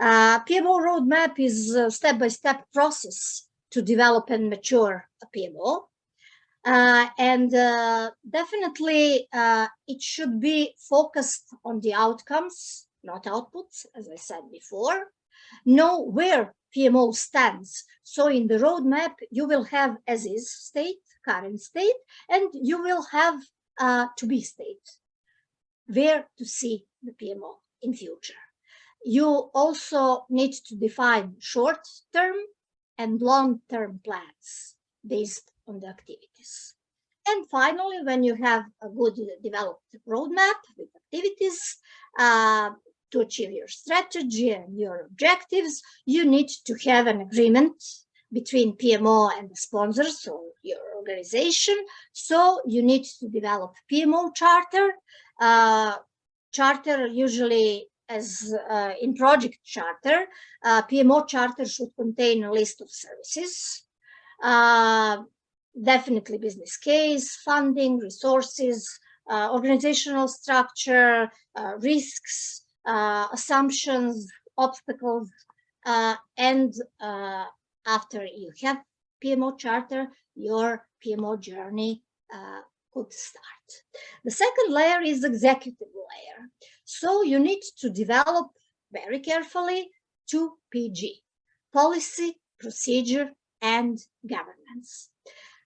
PMO roadmap is a step-by-step process to develop and mature a PMO. And definitely it should be focused on the outcomes, not outputs, as I said before. Know where PMO stands. So in the roadmap, you will have as is state, current state, and you will have to be state, where to see the PMO in future. You also need to define short-term and long-term plans based on the activities. And finally, when you have a good developed roadmap with activities to achieve your strategy and your objectives, you need to have an agreement between PMO and the sponsors or your organization. So you need to develop PMO charter. Charter usually, as in project charter, PMO charter should contain a list of services, definitely business case, funding, resources, organizational structure, risks, assumptions, obstacles, and after you have PMO charter, your PMO journey could start. The second layer is executive layer. So you need to develop very carefully 2 PG, policy, procedure, and governance.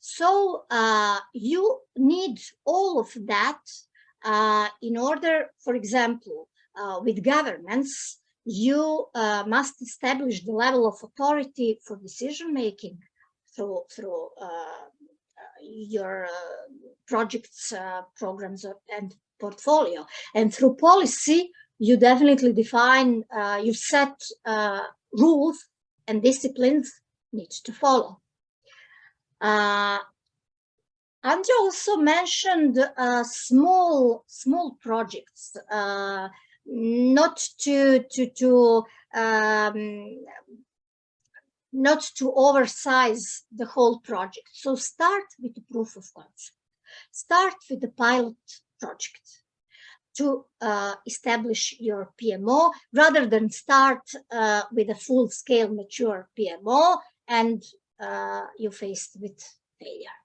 So you need all of that in order, for example, with governance, you must establish the level of authority for decision-making through your projects, programs, and portfolio. And through policy, you definitely define, you set rules and disciplines need to follow. Andrea also mentioned small projects, not to oversize the whole project. So start with the proof of concept. Start with the pilot project to establish your PMO, rather than start with a full-scale mature PMO and you're faced with failure.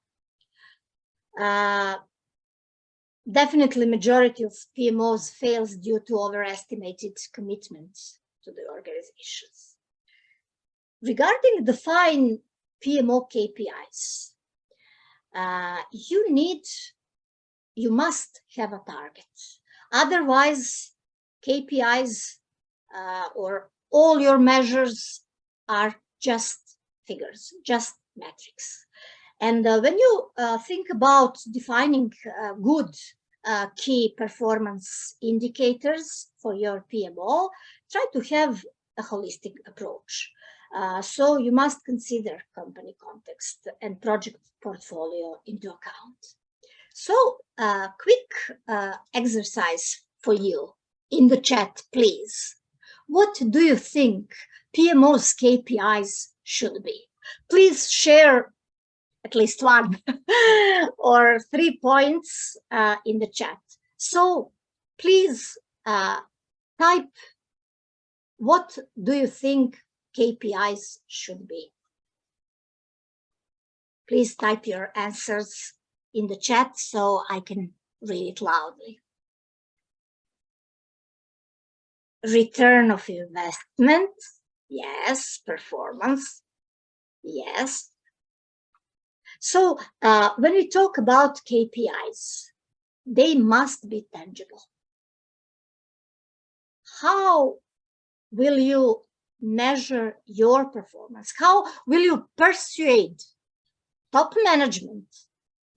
Definitely majority of PMOs fails due to overestimated commitments to the organizations. Regarding define PMO KPIs, you must have a target. Otherwise, KPIs or all your measures are just figures, just metrics. And when you think about defining good key performance indicators for your PMO, try to have a holistic approach. So you must consider company context and project portfolio into account. So quick exercise for you in the chat, please. What do you think PMO's KPIs should be? Please share at least one or 3 points in the chat. So please type, what do you think KPIs should be? Please type your answers in the chat so I can read it loudly. Return of investment, yes. Performance, yes. So when we talk about KPIs, they must be tangible. How will you measure your performance? How will you persuade top management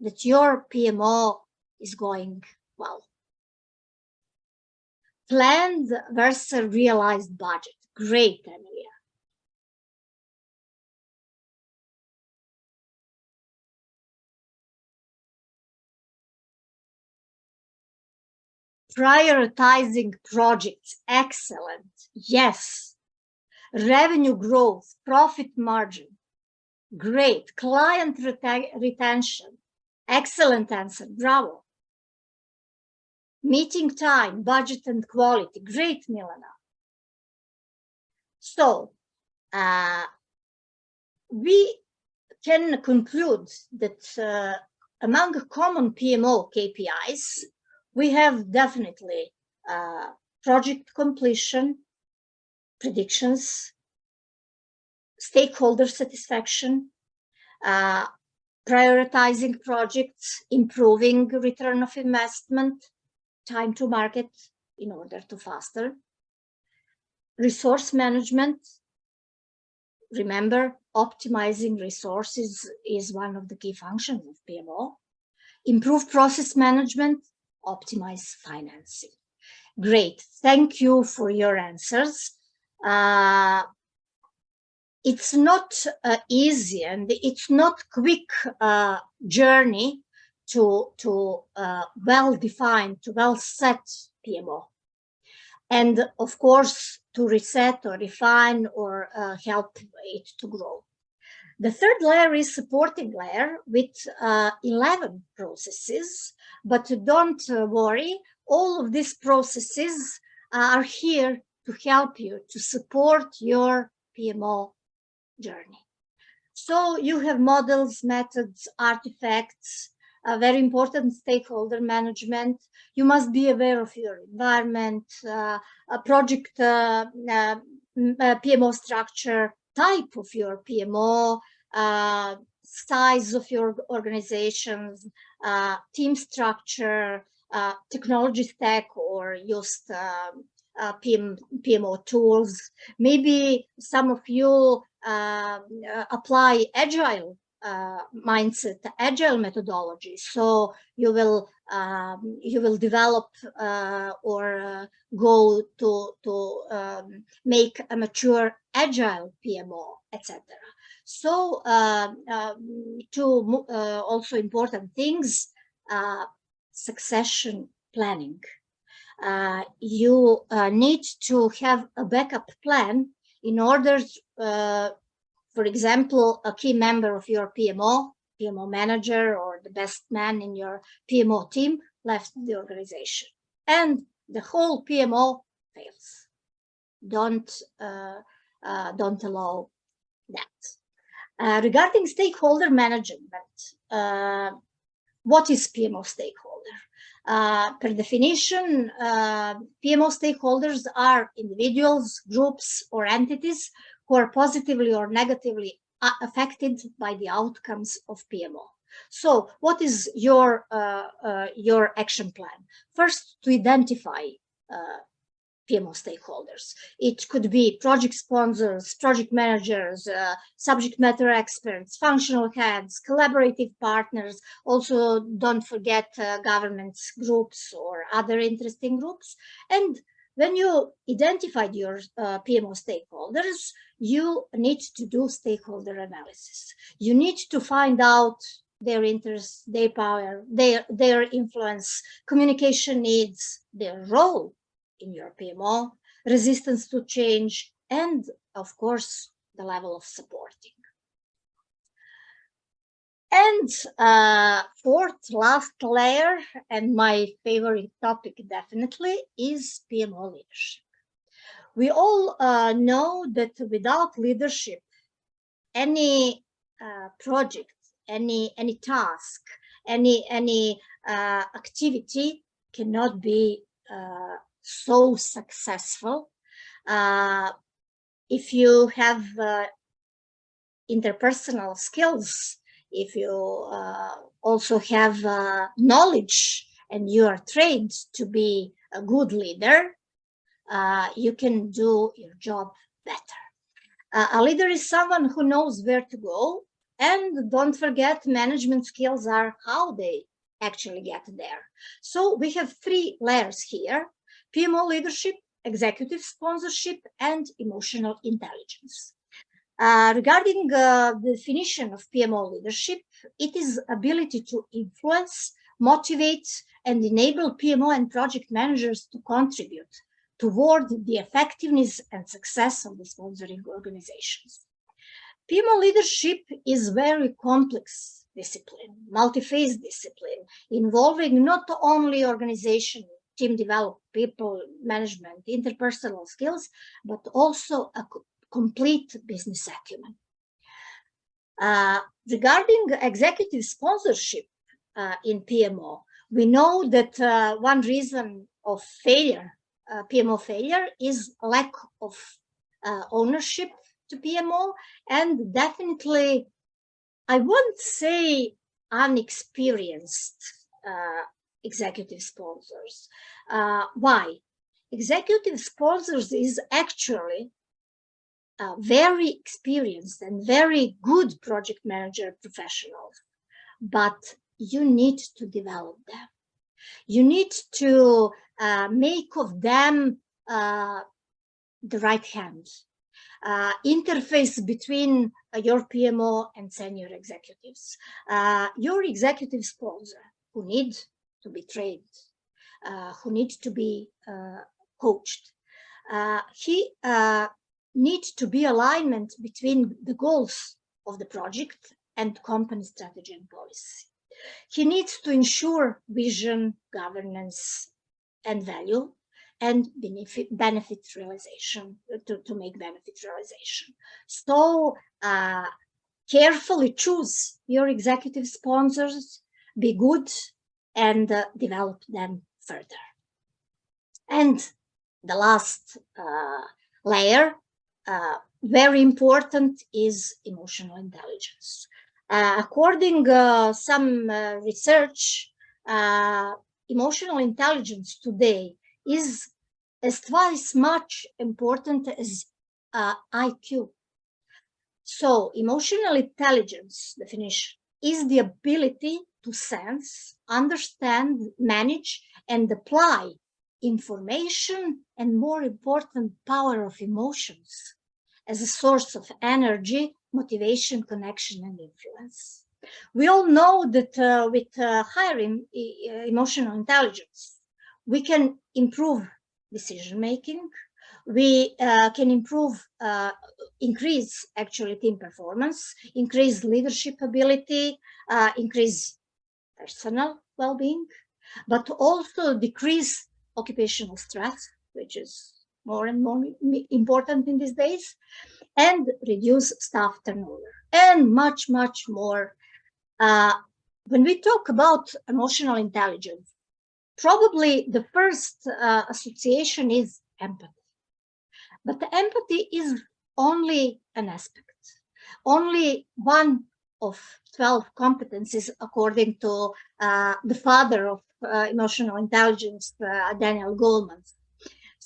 that your PMO is going well? Planned versus realized budget. Great, Emilia. Prioritizing projects, excellent, yes. Revenue growth, profit margin, great. Client retention, excellent answer, bravo. Meeting time, budget and quality, great, Milena. So we can conclude that among common PMO KPIs, we have definitely project completion, predictions, stakeholder satisfaction, prioritizing projects, improving return of investment, time to market in order to faster, resource management. Remember, optimizing resources is one of the key functions of PMO. Improve process management, optimize financing. Great, thank you for your answers. It's not easy and it's not quick journey to well-defined, to well-set PMO. And of course, to reset or refine or help it to grow. The third layer is supporting layer with 11 processes, but don't worry, all of these processes are here to help you, to support your PMO journey. So you have models, methods, artifacts, a very important stakeholder management. You must be aware of your environment, a project PMO structure, type of your PMO, size of your organizations, team structure, technology stack or used PMO tools. Maybe some of you apply agile mindset, agile methodology. So you will develop or go to make a mature agile PMO, etc. So two also important things: succession planning. You need to have a backup plan in order, for example, a key member of your PMO manager, or the best man in your PMO team left the organization, and the whole PMO fails. Don't allow that. Regarding stakeholder management, what is PMO stakeholder? Per definition, PMO stakeholders are individuals, groups, or entities who are positively or negatively affected by the outcomes of PMO. So what is your action plan? First, to identify PMO stakeholders. It could be project sponsors, project managers, subject matter experts, functional heads, collaborative partners. Also, don't forget governments groups or other interesting groups. And when you identified your PMO stakeholders, you need to do stakeholder analysis. You need to find out their interests, their power, their influence, communication needs, their role in your PMO, resistance to change, and of course, the level of supporting. And fourth, last layer, and my favorite topic definitely, is PMO leadership. We all know that without leadership, any project, any task, any activity cannot be so successful. If you have interpersonal skills, if you also have knowledge and you are trained to be a good leader, you can do your job better. A leader is someone who knows where to go, and don't forget, management skills are how they actually get there. So we have three layers here: PMO leadership, executive sponsorship, and emotional intelligence. Regarding the definition of PMO leadership, it is ability to influence, motivate, and enable PMO and project managers to contribute toward the effectiveness and success of the sponsoring organizations. PMO leadership is very complex discipline, multi-phase discipline, involving not only organization, team development, people management, interpersonal skills, but also a complete business acumen. Regarding executive sponsorship in PMO, we know that one reason of failure, PMO failure, is lack of ownership to PMO, and definitely, I won't say unexperienced executive sponsors. Why? Executive sponsors is actually very experienced and very good project manager professionals, but you need to develop them. You need to make of them the right hand, interface between your PMO and senior executives. Your executive sponsor who need to be trained, who need to be coached. He needs to be alignment between the goals of the project and company strategy and policy. He needs to ensure vision, governance, and value, and benefit realization, to make benefit realization. So carefully choose your executive sponsors, be good, and develop them further. And the last layer, very important, is emotional intelligence. According some research, emotional intelligence today is twice much important as IQ. So emotional intelligence definition is the ability to sense, understand, manage, and apply information, and more important, power of emotions as a source of energy, motivation, connection, and influence. We all know that with higher emotional intelligence, we can improve decision-making, we can increase actually team performance, increase leadership ability, increase personal well-being, but also decrease occupational stress, which is more and more important in these days, and reduce staff turnover, and much, much more. When we talk about emotional intelligence, probably the first association is empathy. But the empathy is only an aspect, only one of 12 competencies, according to the father of emotional intelligence, Daniel Goleman.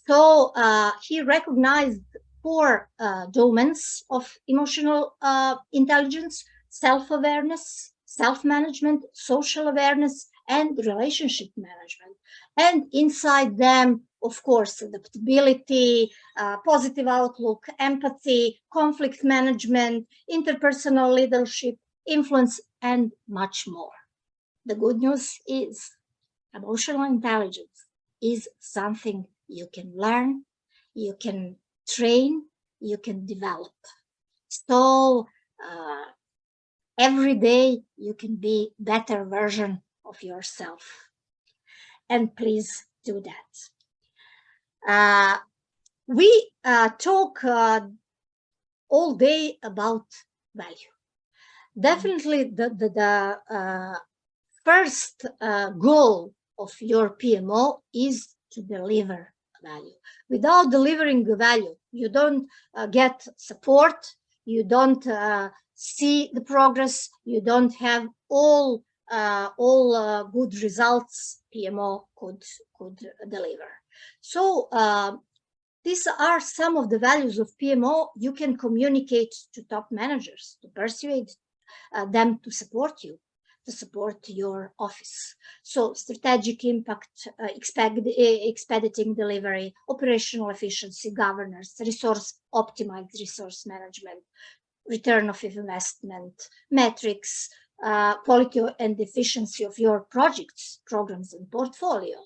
So he recognized 4 domains of emotional intelligence: self-awareness, self-management, social awareness, and relationship management. And inside them, of course, adaptability, positive outlook, empathy, conflict management, interpersonal leadership, influence, and much more. The good news is emotional intelligence is something you can learn, you can train, you can develop. So every day you can be a better version of yourself. And please do that. We talk all day about value. Definitely the first goal of your PMO is to deliver value. Without delivering the value, you don't get support, you don't see the progress, you don't have all good results PMO could deliver. So these are some of the values of PMO you can communicate to top managers, to persuade them to support you, to support your office. So strategic impact, expediting delivery, operational efficiency, governance, optimized resource management, return of investment, metrics, quality and efficiency of your projects, programs, and portfolio.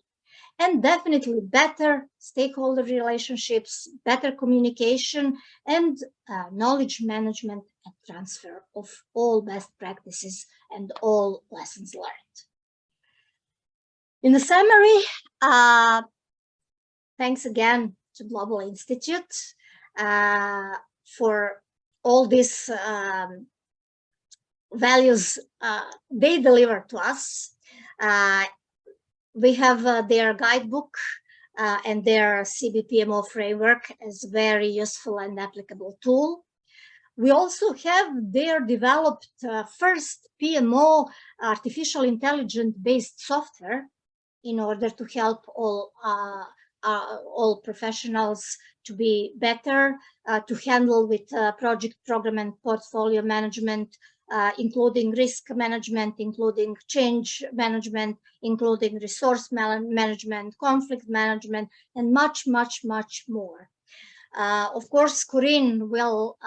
And definitely better stakeholder relationships, better communication, and knowledge management and transfer of all best practices and all lessons learned. In the summary, thanks again to Global Institute for all these values they deliver to us. We have their guidebook and their CB-PMO framework as very useful and applicable tool. We also have their developed first PMO artificial intelligence based software in order to help all professionals to be better, to handle with project, program, and portfolio management, including risk management, including change management, including resource management, conflict management, and much, much, much more. Of course, Corinne will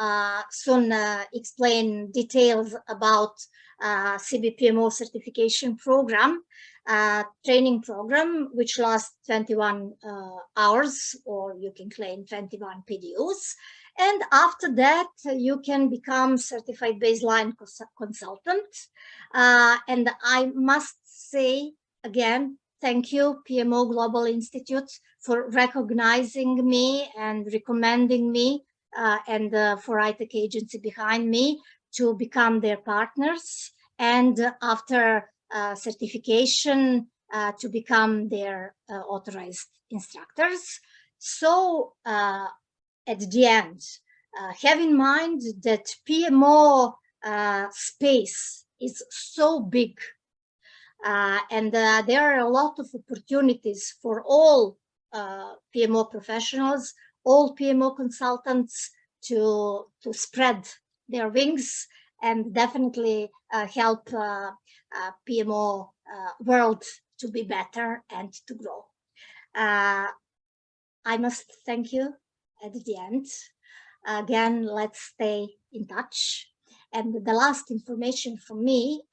soon explain details about CB-PMO certification program, training program, which lasts 21 hours, or you can claim 21 PDUs. And after that, you can become certified baseline consultant. And I must say again, thank you, PMO Global Institute, for recognizing me and recommending me and for ITEC agency behind me to become their partners. And after certification, to become their authorized instructors. So at the end, have in mind that PMO space is so big and there are a lot of opportunities for all PMO professionals, all PMO consultants to spread their wings and definitely help PMO world to be better and to grow. I must thank you at the end. Again, let's stay in touch. And the last information from me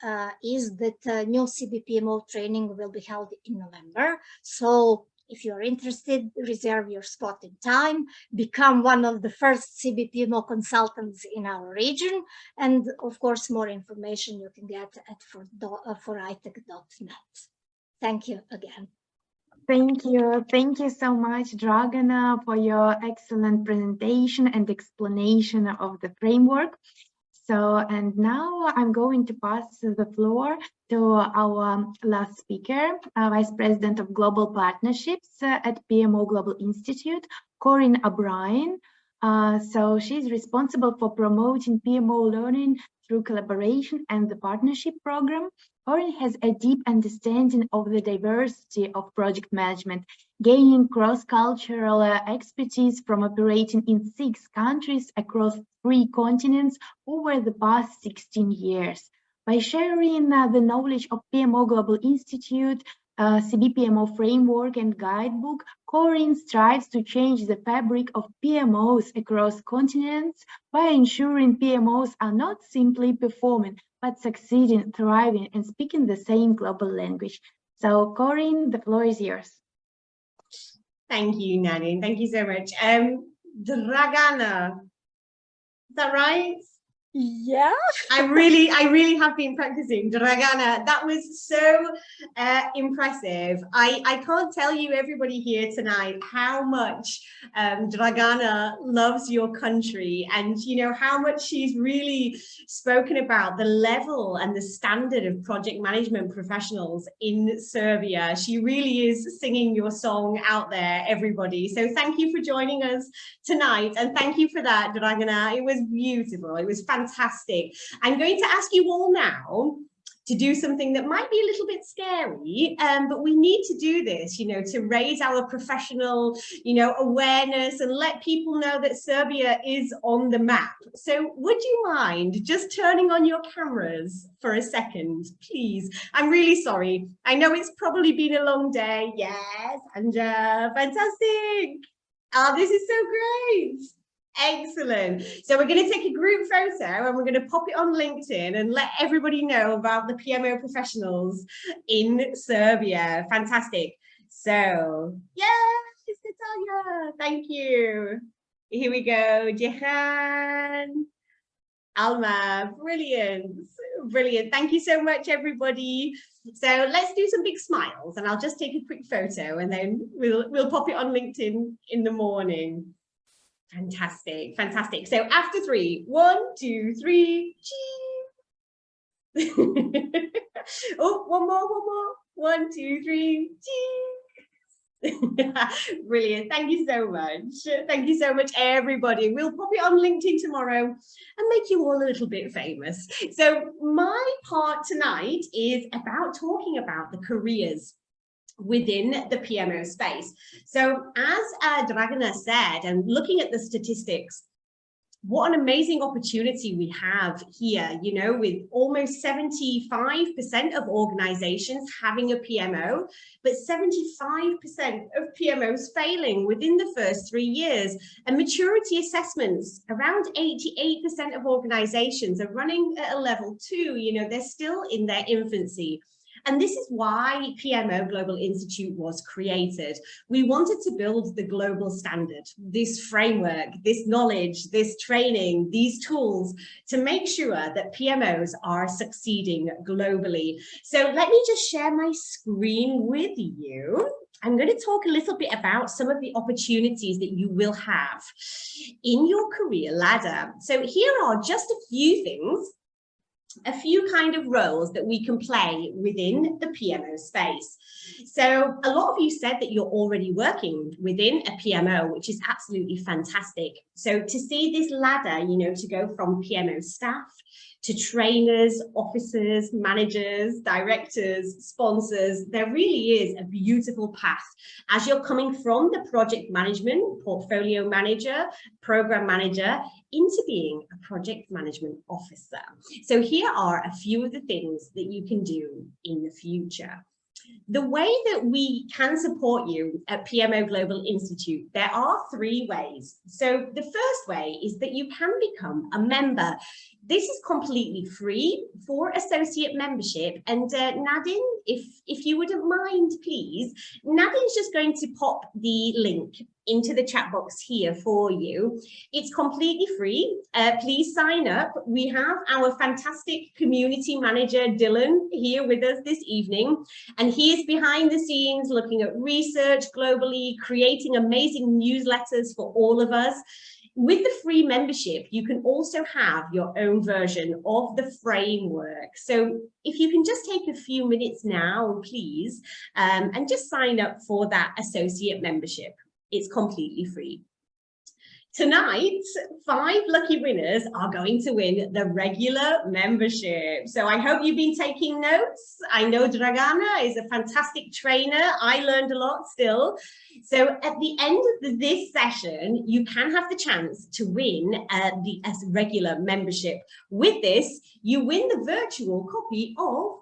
is that new CB-PMO training will be held in November. So if you're interested, reserve your spot in time, become one of the first CB-PMO consultants in our region. And of course, more information you can get at forITEC.net. Thank you again. Thank you. Thank you so much, Dragana, for your excellent presentation and explanation of the framework. And now I'm going to pass the floor to our last speaker, Vice President of Global Partnerships at PMO Global Institute, Corinne O'Brien. So she's responsible for promoting PMO learning through collaboration and the partnership program. Corinne has a deep understanding of the diversity of project management, gaining cross-cultural expertise from operating in 6 countries across 3 continents over the past 16 years. By sharing the knowledge of PMO Global Institute, CB-PMO Framework and Guidebook, Corinne strives to change the fabric of PMOs across continents by ensuring PMOs are not simply performing, but succeeding, thriving, and speaking the same global language. So, Corinne, the floor is yours. Thank you, Nadine. Thank you so much. Dragana, is that right? Yeah. I really have been practicing. Dragana, that was so impressive. I can't tell you, everybody here tonight, how much Dragana loves your country, and you know how much she's really spoken about the level and the standard of project management professionals in Serbia. She really is singing your song out there, everybody. So thank you for joining us tonight, and thank you for that, Dragana. It was beautiful. It was fantastic. I'm going to ask you all now to do something that might be a little bit scary, but we need to do this, you know, to raise our professional, you know, awareness and let people know that Serbia is on the map. So would you mind just turning on your cameras for a second, please? I'm really sorry. I know it's probably been a long day. Yes, Anja, fantastic. Oh, this is so great. Excellent. So we're going to take a group photo and we're going to pop it on LinkedIn and let everybody know about the PMO professionals in Serbia. Fantastic. So, yes, Natalia. Thank you. Here we go. Jehan. Alma. Brilliant. Brilliant. Thank you so much, everybody. So let's do some big smiles, and I'll just take a quick photo and then we'll pop it on LinkedIn in the morning. Fantastic, fantastic. So after 3, 1, 2, 3, cheese. Oh, one more. 1, 2, 3, cheese. Brilliant. Thank you so much. Thank you so much, everybody. We'll pop it on LinkedIn tomorrow and make you all a little bit famous. So my part tonight is about talking about the careers within the PMO space. So as Dragana said, and looking at the statistics, what an amazing opportunity we have here, you know, with almost 75% of organizations having a PMO, but 75% of PMOs failing within the first 3 years. And maturity assessments, around 88% of organizations are running at a level 2, you know, they're still in their infancy. And this is why PMO Global Institute was created. We wanted to build the global standard, this framework, this knowledge, this training, these tools to make sure that PMOs are succeeding globally. So let me just share my screen with you. I'm going to talk a little bit about some of the opportunities that you will have in your career ladder. So here are just a few things, a few kind of roles that we can play within the PMO space. So a lot of you said that you're already working within a PMO, which is absolutely fantastic. So to see this ladder, you know, to go from PMO staff to trainers, officers, managers, directors, sponsors, there really is a beautiful path as you're coming from the project management, portfolio manager, program manager, into being a project management officer. So here are a few of the things that you can do in the future. The way that we can support you at PMO Global Institute, there are 3 ways. So the first way is that you can become a member. This is completely free for associate membership. And Nadine, if you wouldn't mind, please, Nadine's just going to pop the link into the chat box here for you. It's completely free. Please sign up. We have our fantastic community manager, Dylan, here with us this evening. And he is behind the scenes looking at research globally, creating amazing newsletters for all of us. With the free membership, you can also have your own version of the framework. So if you can just take a few minutes now, please, and just sign up for that associate membership. It's completely free. Tonight, 5 lucky winners are going to win the regular membership. So I hope you've been taking notes. I know Dragana is a fantastic trainer. I learned a lot still. So at the end of this session, you can have the chance to win the regular membership. With this, you win the virtual copy of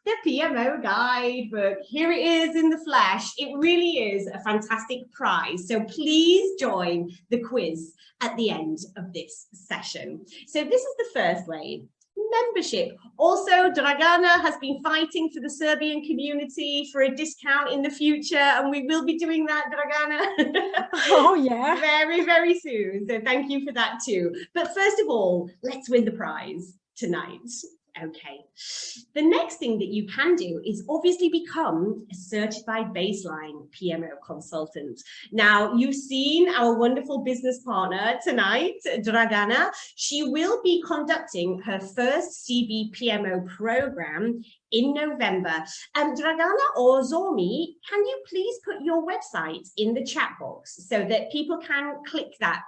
the PMO guidebook. Here it is in the flesh. It really is a fantastic prize. So please join the quiz at the end of this session. So this is the first way. Membership. Also, Dragana has been fighting for the Serbian community for a discount in the future, and we will be doing that, Dragana. Oh, yeah. Very, very soon. So thank you for that too. But first of all, let's win the prize tonight. Okay, the next thing that you can do is obviously become a certified baseline PMO consultant. Now, you've seen our wonderful business partner tonight, Dragana. She will be conducting her first CB-PMO program in November. Dragana or Zormi, can you please put your website in the chat box so that people can click that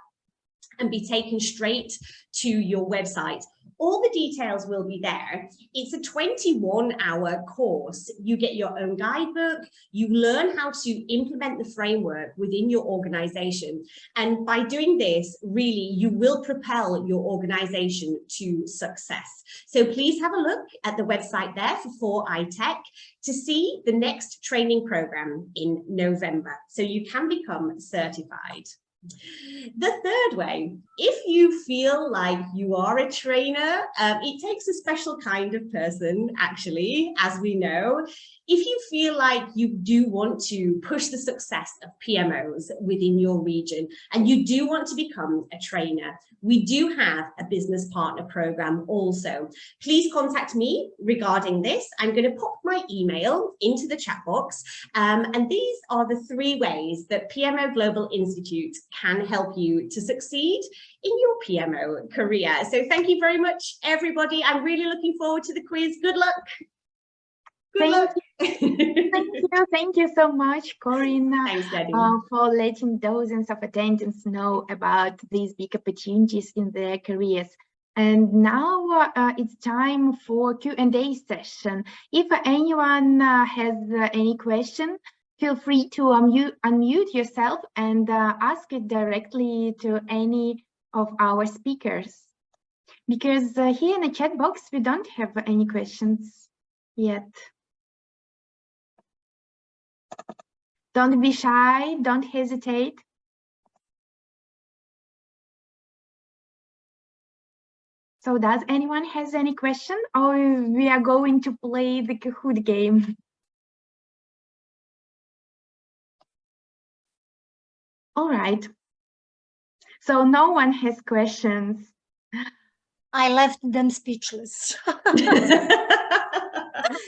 and be taken straight to your website? All the details will be there. It's a 21-hour course. You get your own guidebook. You learn how to implement the framework within your organization. And by doing this, really, you will propel your organization to success. So please have a look at the website there for 4iTech to see the next training program in November, so you can become certified. The third way, if you feel like you are a trainer, it takes a special kind of person, actually, as we know. If you feel like you do want to push the success of PMOs within your region and you do want to become a trainer, we do have a business partner program also. Please contact me regarding this. I'm going to pop my email into the chat box. And these are the 3 ways that PMO Global Institute can help you to succeed in your PMO career. So thank you very much, everybody. I'm really looking forward to the quiz. Good luck. Good luck. Thank you so much, Corinne, Thanks, for letting dozens of attendants know about these big opportunities in their careers. And now it's time for Q&A session. If anyone has any question, feel free to unmute yourself and ask it directly to any of our speakers. Because here in the chat box, we don't have any questions yet. Don't be shy, don't hesitate. So does anyone has any question, or we are going to play the Kahoot game? All right. So no one has questions. I left them speechless.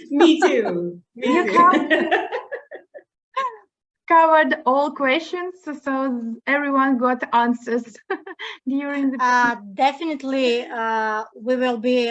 Me too. Me too. Covered all questions, so everyone got answers during the Definitely, we will be